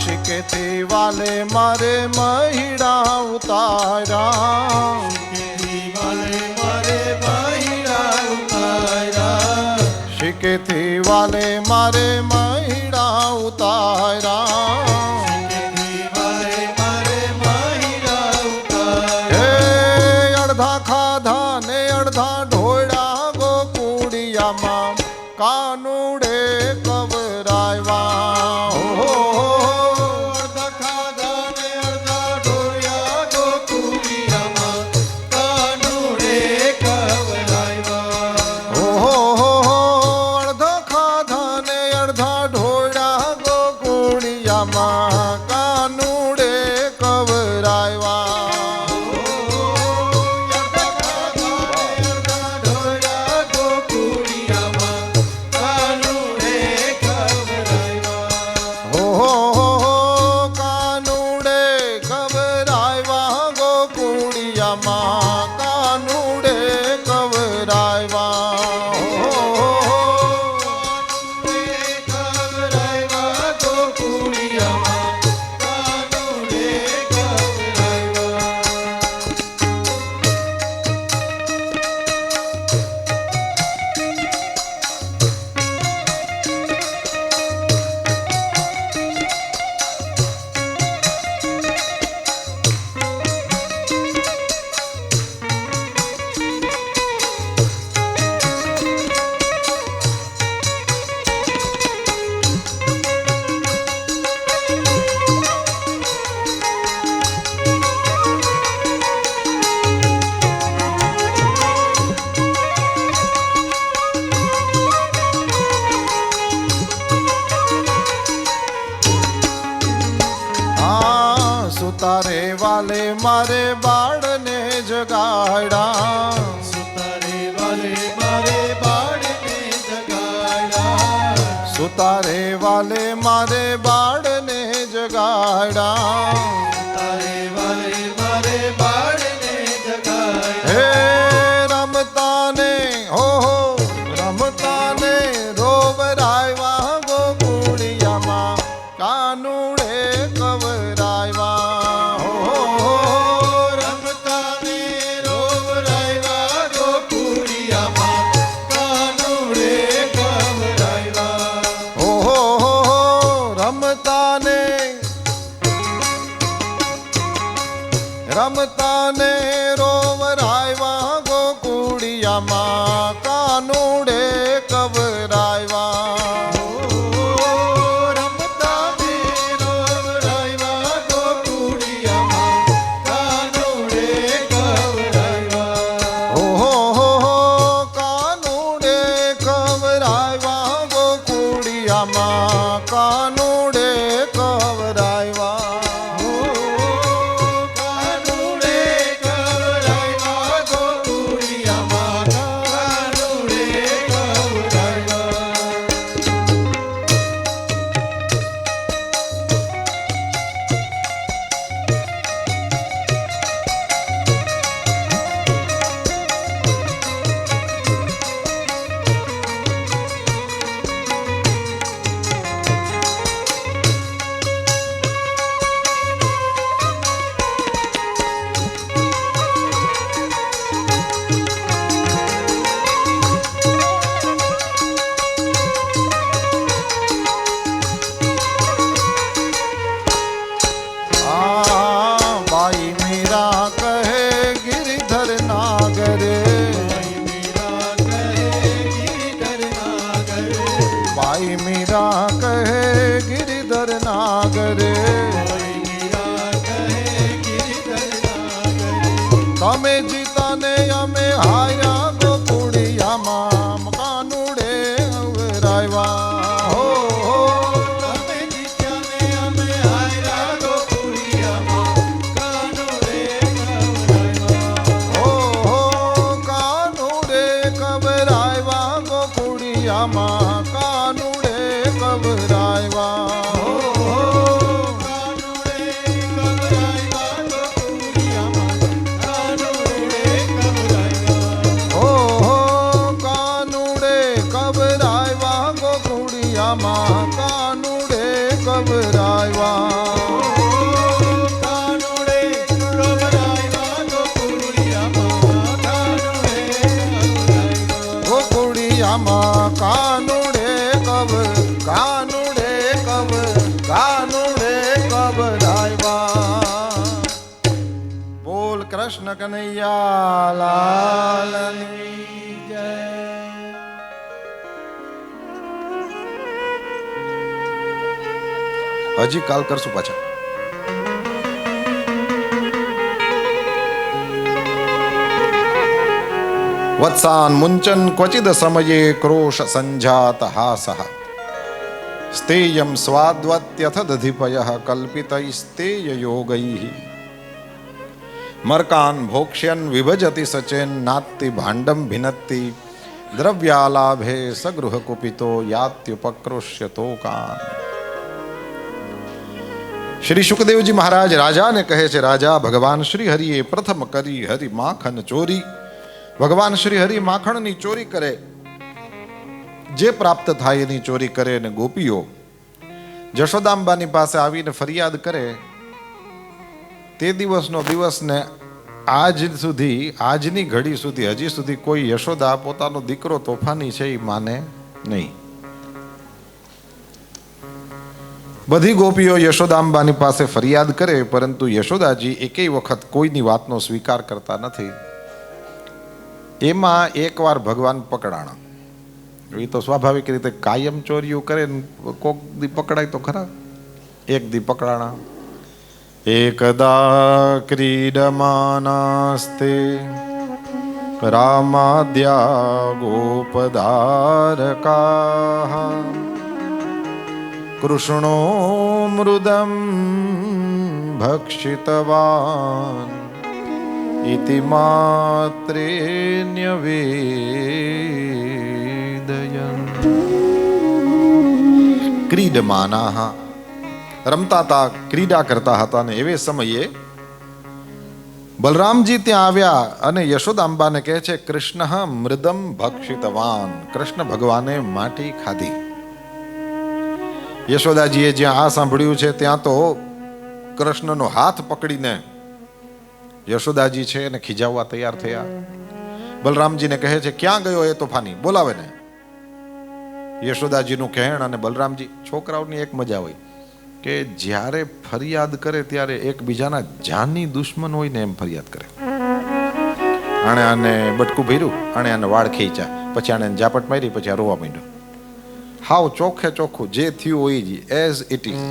Speaker 4: શીકેથી વાલે મારે મહિડા ઉતાર્યા.
Speaker 3: વાલે મારે મહિડા ઉતાર્યા,
Speaker 4: શીકેથી વાલે મારે મહિડા ઉતાર્યા.
Speaker 3: વાલે મારે મહિડા ઉતાર્યા.
Speaker 4: હે અડધા ખાધા ને અડધા ઢોળ્યા ગોકુળિયામાં કાનુડે કવરાવ્યા.
Speaker 3: અડધા ખાધા ને અડધા ઢોળ્યા ગોકુળિયામાં, કાનુડે કવરાવ્યા.
Speaker 4: અડધા ખાધા ને અડધા ઢોળ્યા ગોકુળિયામાં કાનુડે કવરાવ્યા. કાનુડે કવરાવ્યા ગોકુળિયામાં, કાનુડે કવરાવ્યા. સુતારે વાલે મારે બાળને જગાડ્યા.
Speaker 3: સુતારે વાલે મારે બાળને જગાડ્યા,
Speaker 4: સુતારે વાલે મારે બાળને જગાડ્યા.
Speaker 3: સુતારે વાલે મારે બાળને જગાડ્યા.
Speaker 4: હે રમતાને ઓહો રમતાને રોવરાવ્યા ગોકુળિયામાં કાનુડે કવરાવ્યા.
Speaker 3: રમતાને રોવરાવ્યા ગોકુળિયામાં, કાનુડે કવરાવ્યા.
Speaker 4: રમતાને કુડિયામાં કાનુડે કવરાવ્યા. કાનુડે કવરાવ્યા ગોકુડિયામાં કાનુડે કવરાવ્યા. ગોકુડિયામાં કાનુડે કવરાવ્યા. બોલ કૃષ્ણ કનૈયા લાલની જય. હજી કાલ કરશું પાછા. વત્સાન મુંચન ક્વચિદ સમયે ક્રોશ સંજાત હાસઃ સ્તેયમ સ્વાદ્વત્યથ દધિપયઃ કલ્પિતૈસ્તેય યોગૈઃ મર્કાન ભોક્ષ્યન વિભજતિ સચેન નાત્તિ ભાંડમ ભિનત્તિ દ્રવ્યાલાભે સગૃહ કુપિતો યાત્યુપક્રોશ્ય તોકાન. શ્રી સુખદેવજી મહારાજ રાજાને કહે છે, રાજા, ભગવાન શ્રી હરિએ પ્રથમ કરી હરિ માખણ ચોરી. ભગવાન શ્રી હરિ માખણની ચોરી કરે, જે પ્રાપ્ત થાય એની ચોરી કરે. અને ગોપીઓ જશોદાંબાની પાસે આવીને ફરિયાદ કરે. તે દિવસનો દિવસને આજ સુધી, આજની ઘડી સુધી, હજી સુધી કોઈ યશોદા પોતાનો દીકરો તોફાની છે એ માને નહીં. બધી ગોપીઓ યશોદાંબાની પાસે ફરિયાદ કરે, પરંતુ યશોદાજી એકેય વખત કોઈની વાતનો સ્વીકાર કરતા નથી. એમાં એકવાર ભગવાન પકડાણા. એ તો સ્વાભાવિક રીતે કાયમ ચોરીઓ કરે, કોક દી પકડાય તો ખરા. એક દી પકડાણા. એકદા ક્રીડમાનાસ્તે રામાદ્યા ગોપધારકા કૃષ્ણો મૃદમ ભક્ષિતવાન ઇતિ માત્રે ન્યવેદયન. ક્રીડમાનાહ, રમતા હતા, ક્રીડા કરતા હતા. અને એવે સમયે બલરામજી ત્યાં આવ્યા અને યશોદાંબાને કહે છે, કૃષ્ણ મૃદમ ભક્ષિતવાન. કૃષ્ણ ભગવાને માટી ખાધી. યશોદાજીએ જ્યાં આ સાંભળ્યું છે ત્યાં તો કૃષ્ણનો હાથ પકડીને યશોદાજી છે એને ખીજાવવા તૈયાર થયા. બલરામજીને કહે છે, ક્યાં ગયો એ તોફાની, બોલાવે ને. યશોદાજીનું કહેણ અને બલરામજી, છોકરાઓની એક મજા હોય કે જ્યારે ફરિયાદ કરે ત્યારે એકબીજાના જાનની દુશ્મન હોય ને એમ ફરિયાદ કરે. આને બટકું ભર્યું, આને વાળ ખેંચ્યા, પછી આને ઝાપટ મારી, પછી આ રોવા માંડ્યો. હાવ ચોખ્ખે ચોખ્ખું જે થયું હોય જ એઝ ઇટ ઇઝ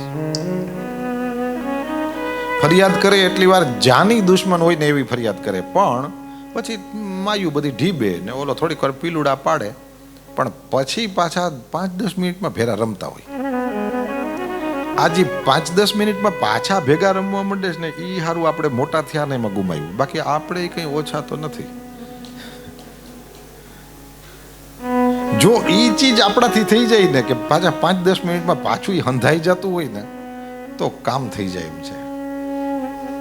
Speaker 4: ફરિયાદ કરે. એટલી વાર જાની દુશ્મન હોય ને એવી ફરિયાદ કરે. પણ પછી માયું બધી ઢીબે ને ઓલો થોડીક વાર પીલુડા પાડે, પણ પછી પાછા 5-10 મિનિટમાં ભેરા રમતા હોય. આજે 5-10 મિનિટમાં પાછા ભેગા રમવા માંડે છે ને, એ સારું આપણે મોટા થયા ને એમાં ગુમાવ્યું. બાકી આપણે કંઈ ઓછા તો નથી. જો એ ચીજ આપણાથી થઈ જાય ને કે પાછા 5-10 મિનિટમાં પાછું હંધાઈ જતું હોય ને તો કામ થઈ જાય એમ છે.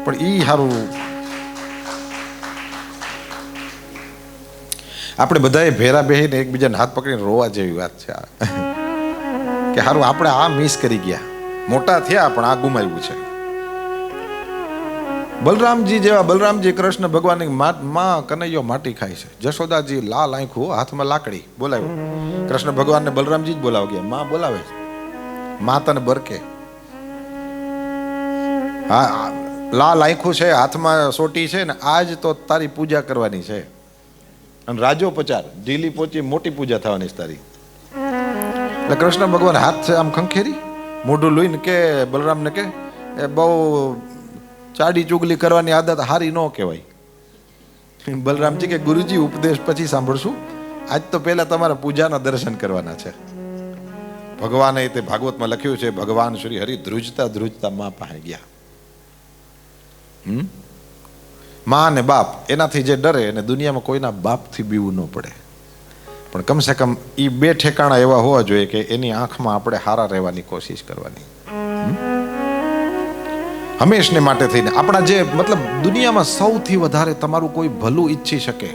Speaker 4: પણ એ સારું આપણે બધાએ ભેરા બેહીને એકબીજાને હાથ પકડીને રોવા જેવી વાત છે કે સારું આપણે આ મિસ કરી ગયા, મોટા થયા પણ આ ગુમાવ્યું છે. બલરામજી જેવા બલરામજી કૃષ્ણ ભગવાનની માં કનૈયો માટી ખાય છે. જશોદાજી લાલ આંખું, હાથમાં લાકડી, બોલાવ્યું. કૃષ્ણ ભગવાનને બલરામજી જ બોલાવ ગયા. માં બોલાવે, માં તને બરકે. હા, લાલ આંખું છે, હાથમાં સોટી છે ને, આજ તો તારી પૂજા કરવાની છે. અને રાજો પચાર, ઢીલી પોચી મોટી પૂજા થવાની છે તારી. એટલે કૃષ્ણ ભગવાન હાથ છે આમ ખંખેરી, મોઢું લોહીને કે બલરામને કે એ બહુ ચાડી ચુગલી કરવાની આદત હારી ન કહેવાય. બલરામજી કે ગુરુજી ઉપદેશ પછી સાંભળશું, આજ તો પહેલા તમારા પૂજાના દર્શન કરવાના છે. ભગવાને તે ભાગવતમાં લખ્યું છે, ભગવાન શ્રી હરિ ધ્રુજતા ધ્રુજતા માં પાસે ગયા. માં ને બાપ એનાથી જે ડરે, અને દુનિયામાં કોઈના બાપથી બીવું ન પડે. પણ કમસે કમ એ બે ઠેકાણા એવા હોવા જોઈએ કે એની આંખમાં આપણે હારા રહેવાની કોશિશ કરવાની. હંમેશને માટે થઈને આપણા જે મતલબ દુનિયામાં સૌથી વધારે તમારું કોઈ ભલું ઈચ્છી શકે,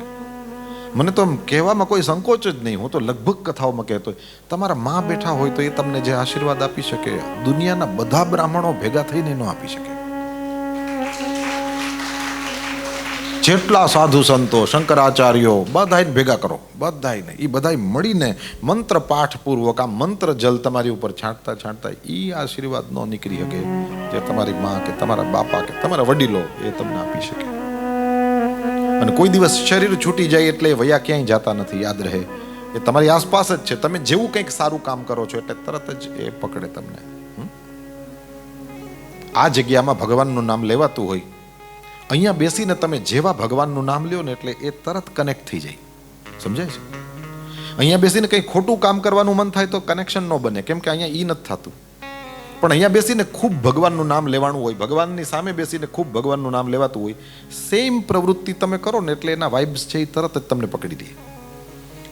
Speaker 4: મને તો કહેવામાં કોઈ સંકોચ જ નહીં, હું તો લગભગ કથાઓમાં કહેતો હોય, તમારા માં બેઠા હોય તો એ તમને જે આશીર્વાદ આપી શકે દુનિયાના બધા બ્રાહ્મણો ભેગા થઈને ન આપી શકે. જેટલા સાધુ સંતો શંકરાચાર્યો બધાને ભેગા કરો, બધાને એ બધા મળીને મંત્ર પાઠ પૂર્વક આ મંત્ર જલ તમારી ઉપર છાંટતા છાંટતા એ આશીર્વાદ ન નીકળી શકે જે તમારી માં કે તમારા બાપા કે તમારા વડીલો એ તમને આપી શકે. અને કોઈ દિવસ શરીર છૂટી જાય એટલે વયા ક્યાંય જતા નથી, યાદ રહે એ તમારી આસપાસ જ છે. તમે જેવું કંઈક સારું કામ કરો છો એટલે તરત જ એ પકડે તમને. આ જગ્યામાં ભગવાનનું નામ લેવાતું હોય, અહીંયા બેસીને તમે જેવા ભગવાનનું નામ લ્યો ને એટલે એ તરત કનેક્ટ થઈ જાય, સમજાય છે? અહીંયા બેસીને કંઈ ખોટું કામ કરવાનું મન થાય તો કનેક્શન ન બને, કેમ કે અહીંયા ઈ નથી થતું. પણ અહીંયા બેસીને ખૂબ ભગવાનનું નામ લેવાનું હોય, ભગવાનની સામે બેસીને ખૂબ ભગવાનનું નામ લેવાતું હોય, સેમ પ્રવૃત્તિ તમે કરો ને એટલે એના વાઇબ્સ છે એ તરત જ તમને પકડી દે.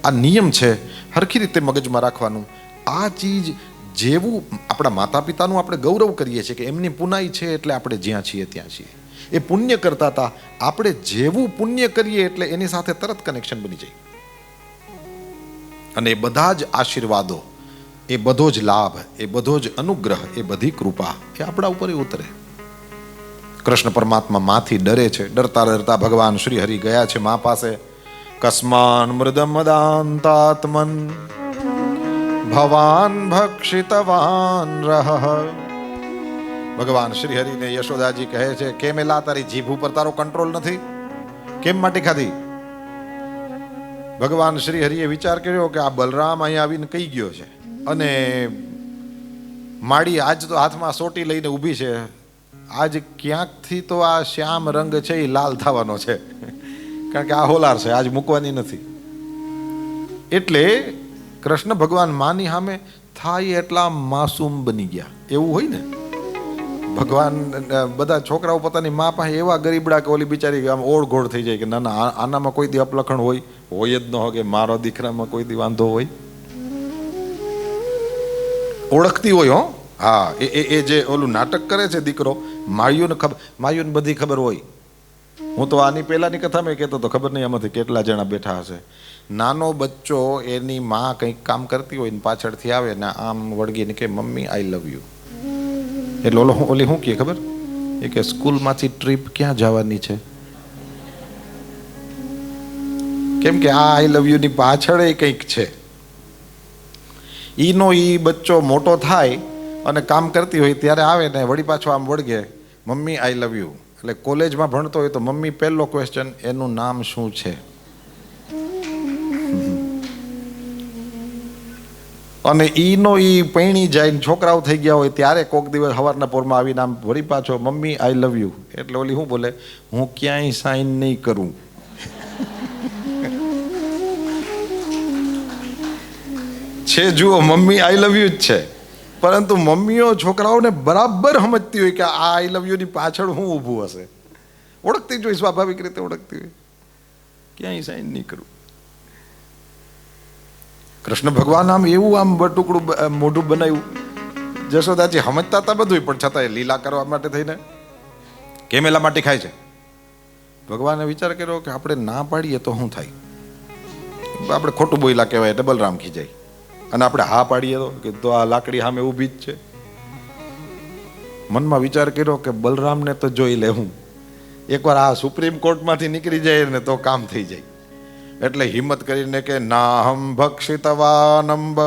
Speaker 4: આ નિયમ છે, હરખી રીતે મગજમાં રાખવાનું. આ ચીજ જેવું આપણા માતા પિતાનું આપણે ગૌરવ કરીએ છીએ કે એમની પુનાઈ છે એટલે આપણે જ્યાં છીએ ત્યાં છીએ. એ પુણ્ય કરતા હતા, આપણે જેવું પુણ્ય કરીએ એટલે એની સાથે તરત કનેક્શન બની જાય. અને એ બધા જ આશીર્વાદો, એ બધો જ લાભ, એ બધો જ અનુગ્રહ, એ બધી કૃપા એ આપણા ઉપર ઉતરે. કૃષ્ણ પરમાત્મા માંથી ડરે છે. ડરતા ડરતા ભગવાન શ્રી હરિ ગયા છે મા પાસે. કસ્માન મૃદમદાંતાત્મન ભવાન ભક્ષિતવાન રહ. ભગવાન શ્રી હરિને યશોદાજી કહે છે, કેમ એલા તારી જીભ ઉપર તારો કંટ્રોલ નથી? કેમ માટી ખાધી? ભગવાન શ્રી હરિએ વિચાર કર્યો કે આ બલરામ અહીંયા આવીને કહી ગયો છે અને માડી આજ તો હાથમાં સોટી લઈને ઊભી છે, આજ ક્યાંકથી તો આ શ્યામ રંગ છે એ લાલ થવાનો છે, કારણ કે આ હોલાર છે, આજ મૂકવાની નથી. એટલે કૃષ્ણ ભગવાન માની સામે થાય એટલા માસૂમ બની ગયા. એવું હોય ને, ભગવાન બધા છોકરાઓ પોતાની મા પાસે એવા ગરીબડા કે ઓલી બિચારી આમ ઓળઘોળ થઈ જાય કે ના ના આનામાં કોઈ દી અપલખણ હોય જ ન હોય, કે મારો દીકરામાં કોઈ દી વાંધો હોય. ઓળખતી હોય. હા, એ જે ઓલું નાટક કરે છે દીકરો, માયુને બધી ખબર હોય. હું તો આની પહેલાની કથામાં કહેતો તો, ખબર નહીં આમાંથી કેટલા જણા બેઠા હશે. નાનો બચ્ચો એની માં કંઈક કામ કરતી હોય ને પાછળથી આવે ને આમ વળગીને કે મમ્મી આઈ લવ યુ, એટલે ઓલી શું કહે ખબર? એ કે સ્કૂલમાંથી ટ્રીપ ક્યાં જવાની છે? કેમ કે આ આઈ લવ યુ ની પાછળ એ કંઈક છે. ઈનો ઈ બચ્ચો મોટો થાય અને કામ કરતી હોય ત્યારે આવે ને વળી પાછો આમ વળગે મમ્મી આઈ લવ યુ. એટલે કોલેજમાં ભણતો હોય તો મમ્મી પહેલો ક્વેશ્ચન, એનું નામ શું છે? અને ઈનો ઈ પૈણી જાય, છોકરાઓ થઈ ગયા હોય ત્યારે કોક દિવસ સવારના પોરમાં આવીને આમ વળી પાછો મમ્મી આઈ લવ યુ. એટલે ઓલી શું બોલે? હું ક્યાંય સાઈન નહીં કરું. છે જુઓ, મમ્મી આઈ લવ યુ જ છે, પરંતુ મમ્મીઓ છોકરાઓને બરાબર સમજતી હોય કે આ આઈ લવ યુ ની પાછળ હું ઊભું હશે. ઓળખતી જ હોય, સ્વાભાવિક રીતે ઓળખતી હોય. ક્યાંય સાઈન નહીં કરું. કૃષ્ણ ભગવાન આમ એવું આમ બટુકડું મોઢું બનાવ્યું. જશોદાજી સમજતા હતા બધું, પણ છતાં લીલા કરવા માટે થઈને કેમ એલા માટી ખાય છે? ભગવાને વિચાર કર્યો કે આપણે ના પાડીએ તો શું થાય? આપણે ખોટું બોયલા કહેવાય એટલે બલરામ ખીજાય, અને આપણે હા પાડીએ તો આ લાકડી સામે ઊભી જ છે. મનમાં વિચાર કર્યો કે બલરામને તો જોઈ લે હું, એકવાર આ સુપ્રીમ કોર્ટમાંથી નીકળી જાય ને તો કામ થઈ જાય. એટલે હિંમત કરીને કે નાહમ ભક્ષિતવાનંબ,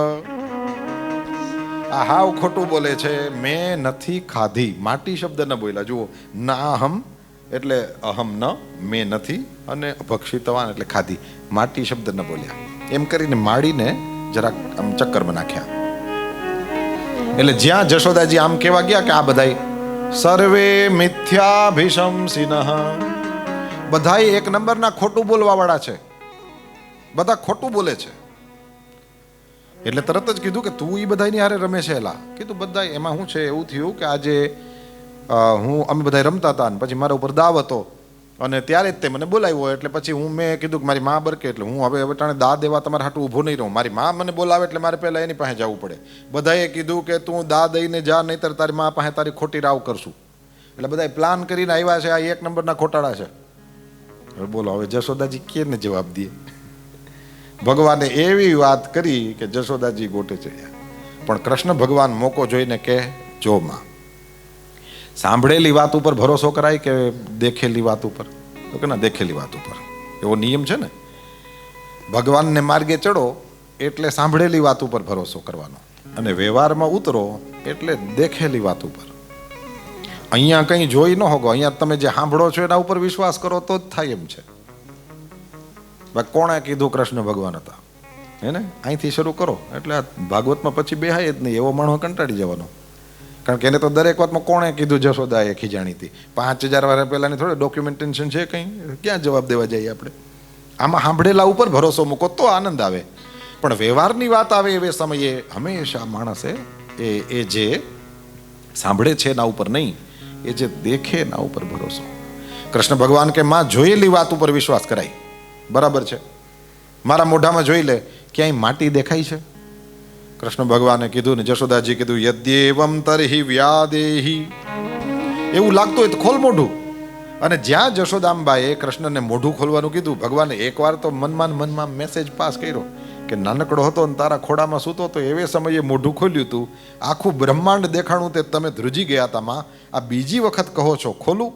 Speaker 4: આ હાવ ખોટું બોલે છે, મેં નથી ખાધી. માટી શબ્દ ન બોલ્યા. જુઓ, નાહમ એટલે અહમ ન, મેં નથી, અને ભક્ષિતવાન એટલે ખાધી. માટી શબ્દ ન બોલ્યા. એમ કરીને માડીને જરાક આમ ચક્કરમાં નાખ્યા. એટલે જ્યાં જશોદાજી આમ કેવા ગયા કે આ બધાય સર્વે મિથ્યાભિશંસિનઃ, બધાય એક નંબરના ખોટું બોલવા વાળા છે, બધા ખોટું બોલે છે. એટલે તરત જ કીધું કે તું એ બધાની હારે રમે છે? એલા કીધું બધા. એમાં શું છે, એવું થયું કે આજે અમે બધા રમતા હતા ને પછી મારા ઉપર દાવ હતો અને ત્યારે જ તે મને બોલાવ્યો. એટલે પછી મેં કીધું કે મારી મા બરકે એટલે હું હવે ટાણે દા દેવા તમારે હાટું ઊભો નહીં રહું. મારી મા મને બોલાવે એટલે મારે પહેલાં એની પાસે જવું પડે. બધાએ કીધું કે તું દા દઈને જા, નહીંતર તારી મા પાસે તારી ખોટી રાવ કરશું. એટલે બધાએ પ્લાન કરીને આવ્યા છે. આ 1 નંબરના ખોટાડા છે. હવે બોલો, હવે જશોદાજી કેને જવાબ દે? ભગવાને એવી વાત કરી કે જશોદાજી ગોટે ચડ્યા. પણ કૃષ્ણ ભગવાન મોકો જોઈને કે જો માં, સાંભળેલી વાત ઉપર ભરોસો કરાય કે દેખેલી વાત ઉપર? તો કે ના, દેખેલી વાત ઉપર. એવો નિયમ છે ને, ભગવાનને માર્ગે ચડો એટલે સાંભળેલી વાત ઉપર ભરોસો કરવાનો, અને વ્યવહારમાં ઉતરો એટલે દેખેલી વાત ઉપર. અહીંયા કંઈ જોઈ ન હોગો, અહીંયા તમે જે સાંભળો છો એના ઉપર વિશ્વાસ કરો તો જ થાય એમ છે. કોણે કીધું? કૃષ્ણ ભગવાન હતા. હે ને? અહીંથી શરૂ કરો એટલે આ ભાગવતમાં પછી બેહાય જ નહીં. એવો માણસ કંટાળી જવાનો. કારણ કે એને તો દરેક વાતમાં કોણે કીધું જશોદાએ ખીજાણી હતી. 5000 વર્ષ પહેલાની થોડી ડોક્યુમેન્ટેશન છે કંઈ? ક્યાં જવાબ દેવા જઈએ આપણે? આમાં સાંભળેલા ઉપર ભરોસો મૂકો તો આનંદ આવે. પણ વ્યવહારની વાત આવે એવે સમયે હંમેશા માણસે એ જે સાંભળે છે એના ઉપર નહીં, એ જે દેખે એના ઉપર ભરોસો. કૃષ્ણ ભગવાન કે માં, જોયેલી વાત ઉપર વિશ્વાસ કરાય. બરાબર છે, મારા મોઢામાં જોઈ લે, ક્યાંય માટી દેખાય છે? કૃષ્ણ ભગવાને કીધું ને જશોદાજી કીધું, યદ્યેવમ તર્હિ વ્યાદેહી. એવું લાગતું હોય તો ખોલ મોઢું. અને જ્યાં જશોદાંબાએ કૃષ્ણને મોઢું ખોલવાનું કીધું, ભગવાને એકવાર તો મનમાં મેસેજ પાસ કર્યો કે નાનકડો હતો ને તારા ખોડામાં સૂતો તો એવે સમયે મોઢું ખોલ્યું તું, આખું બ્રહ્માંડ દેખાણું તે તમે ધ્રુજી ગયા હતા માં. આ બીજી વખત કહો છો ખોલું?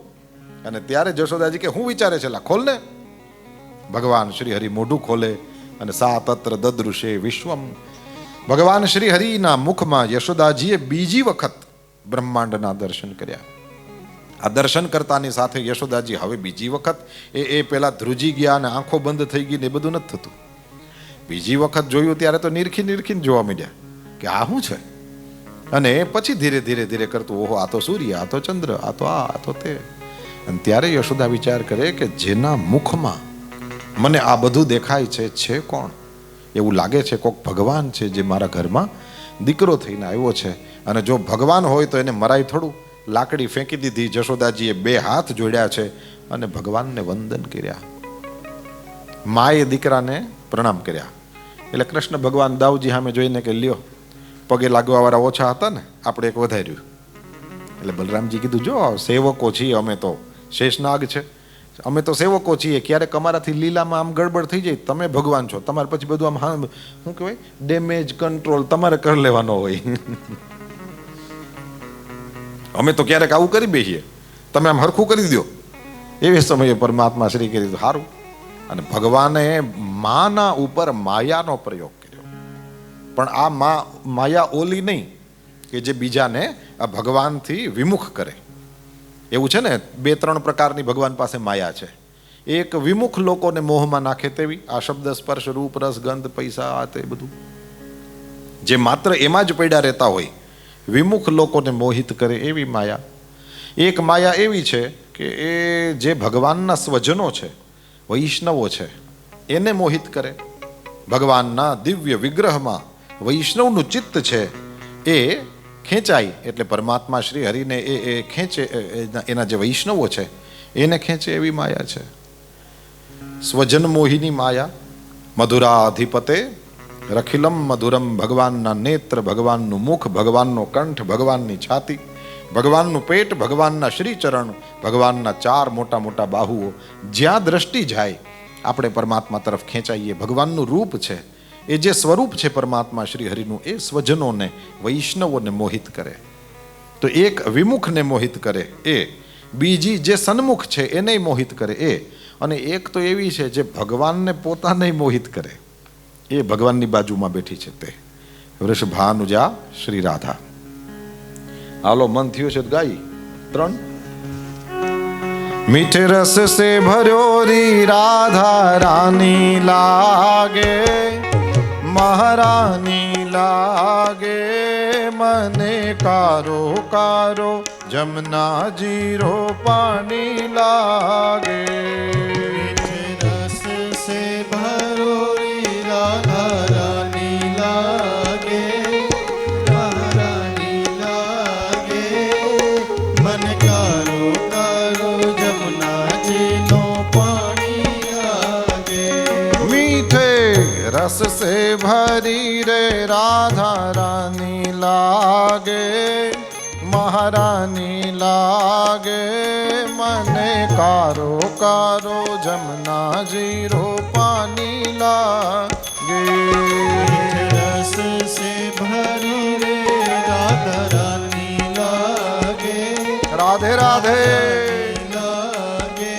Speaker 4: અને ત્યારે જશોદાજી કે હું વિચારે છે, લા ખોલ ને. ભગવાન શ્રી હરિ મોઢું ખોલે અને સા તત્ર દદૃશે વિશ્વમ. ભગવાન શ્રી હરિના મુખમાં યશોદાજીએ બીજી વખત બ્રહ્માંડના દર્શન કર્યા. આ દર્શન કરતાની સાથે યશોદાજી હવે બીજી વખત એ પેલા ધ્રુજી ગયા અને આંખો બંધ થઈ ગઈ ને એ બધું નથી થતું. બીજી વખત જોયું ત્યારે તો નીરખીને જોવા માંડ્યા કે આ શું છે. અને પછી ધીરે ધીરે કરતું, ઓહો આ તો સૂર્ય, આ તો ચંદ્ર, આ તો તે. અને ત્યારે યશોદા વિચાર કરે કે જેના મુખમાં મને આ બધું દેખાય છે કોણ? એવું લાગે છે કોક ભગવાન છે જે મારા ઘરમાં દીકરો થઈને આવ્યો છે. અને જો ભગવાન હોય તો એને મરાય થોડું? લાકડી ફેંકી દીધી. જશોદાજીએ 2 હાથ જોડ્યા છે અને ભગવાનને વંદન કર્યા. માએ દીકરાને પ્રણામ કર્યા. એટલે કૃષ્ણ ભગવાન દાઉજી સામે જોઈને કે લ્યો, પગે લાગવા વાળા ઓછા હતા ને, આપણે એક વધાર્યું. એટલે બલરામજી કીધું, જો સેવકો છીએ અમે, તો શેષનાગ છે, અમે તો સેવકો છીએ. ક્યારેક અમારાથી લીલામાં આમ ગડબડ થઈ જાય, તમે ભગવાન છો, તમારે પછી બધું આમ શું કહેવાય, ડેમેજ કંટ્રોલ તમારે કરી લેવાનો હોય. અમે તો ક્યારેક આવું કરી બેસીએ, તમે આમ હરખું કરી દો. એવી સમયે પરમાત્મા શ્રી કરી સારું. અને ભગવાને માના ઉપર માયાનો પ્રયોગ કર્યો. પણ આ માયા ઓલી નહીં કે જે બીજાને આ ભગવાનથી વિમુખ કરે. એવું છે ને, 2-3 પ્રકારની ભગવાન પાસે માયા છે. એક વિમુખ લોકોને મોહમાં નાખે તેવી, આ શબ્દ સ્પર્શ રૂપ રસ ગંધ પૈસા આ તે બધું જે માત્ર એમાં જ પડ્યા રહેતા હોય, વિમુખ લોકોને મોહિત કરે એવી માયા. એક માયા એવી છે કે એ જે ભગવાનના સ્વજનો છે, વૈષ્ણવો છે, એને મોહિત કરે. ભગવાનના દિવ્ય વિગ્રહમાં વૈષ્ણવનું ચિત્ત છે એ ખેંચાય એટલે પરમાત્મા શ્રી હરિને એ ખેંચે. એના જે વૈષ્ણવો છે એને ખેંચે એવી માયા છે. સ્વજન મોહિની માયા. મધુરાધિપતે રખિલમ મધુરમ. ભગવાનના નેત્ર, ભગવાનનું મુખ, ભગવાનનો કંઠ, ભગવાનની છાતી, ભગવાનનું પેટ, ભગવાનના શ્રીચરણ, ભગવાનના 4 મોટા બાહુઓ. જ્યાં દ્રષ્ટિ જાય આપણે પરમાત્મા તરફ ખેંચાઈએ. ભગવાનનું રૂપ છે, એ જે સ્વરૂપ છે પરમાત્મા શ્રી હરિનું, એ સ્વજનોને, વૈષ્ણવોને મોહિત કરે. તો એક વિમુખને મોહિત કરે એ, બીજી જે સન્મુખ છે એને મોહિત કરે એ, અને એક તો એવી છે જે ભગવાનને પોતાને મોહિત કરે. એ ભગવાનની બાજુમાં બેઠી છે તે વૃષભાનુજા શ્રી રાધા. હાલો, મન થયું છે ગાઈ 3. મીઠે રસ સે ભર્યો રી રાધા રાની લાગે, મહારાની લાગે. મને કારો કારો જમના જીરો પાણી લાગે.
Speaker 3: रस से भरो रे राधा रानी लागे, रानी लागे. मन कारो कारो जमुना जी नो
Speaker 4: भरी रे राधा रानी लागे, महारानी लागे मने कारो कारो जमुना जीरो पानी लागे।
Speaker 3: रस से भरी रे राधा रानी लागे,
Speaker 4: राधे राधे
Speaker 3: लागे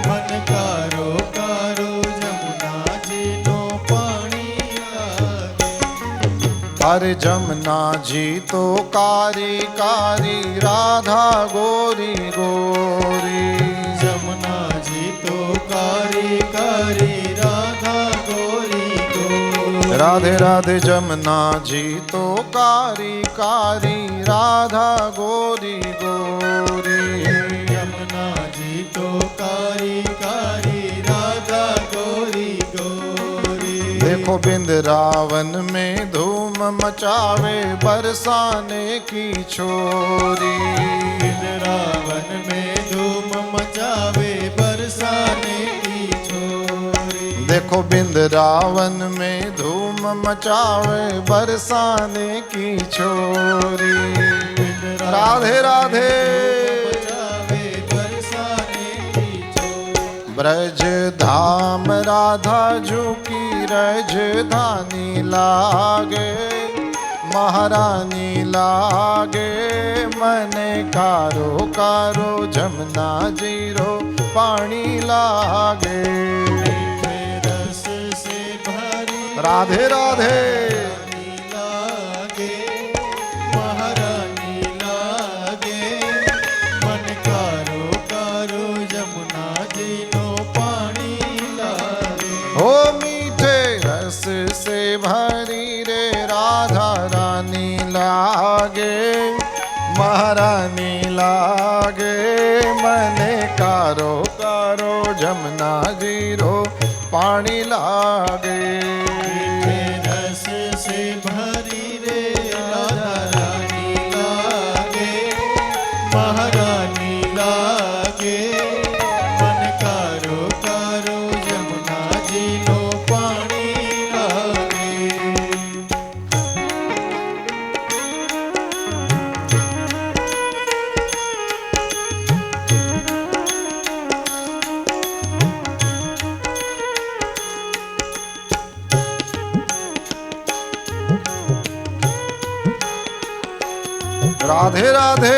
Speaker 3: मन कारो कारो जमुना जी नो पानी लागे।
Speaker 4: अरे जमुना जी तो कारी कारी राधा गोरी गोरी,
Speaker 3: जमुना जी तो कारी कारी राधा गोरी गोरी।
Speaker 4: राधे राधे जमुना जी तो कारी कारी राधा गोरी गोरी।
Speaker 3: यमुना जी तो कारी कारी राधा गोरी गोरी।
Speaker 4: देखो बिंद्रावन में धूम मचावे बरसाने की छोरी,
Speaker 3: रावण में धूम मचावे बरसाने की छोरी।
Speaker 4: देखो बिंद्रावन में धूम मचावे बरसाने की छोरी। राधे राधे
Speaker 3: मचावे बरसाने की छोरी।
Speaker 4: ब्रज धाम राधा जू की राजधानी लागे, महारानी लागे मने कारो कारो जमुना जीरो पानी लागे।
Speaker 3: रस से भरी
Speaker 4: राधे राधे
Speaker 3: रानी लागे, महारानी लागे मन कारो कारो जमुना जी नो पानी लागे।
Speaker 4: हो मीठे रस से भरी रे राधा रानी लागे, महारानी लागे मने कारो कारो जमुना जीरो पानी लागे।
Speaker 3: रस से भरी रे राधा रानी लागे, महारानी लागे मन कारो कारो जमुना जी नो पानी लागे।
Speaker 4: राधे राधे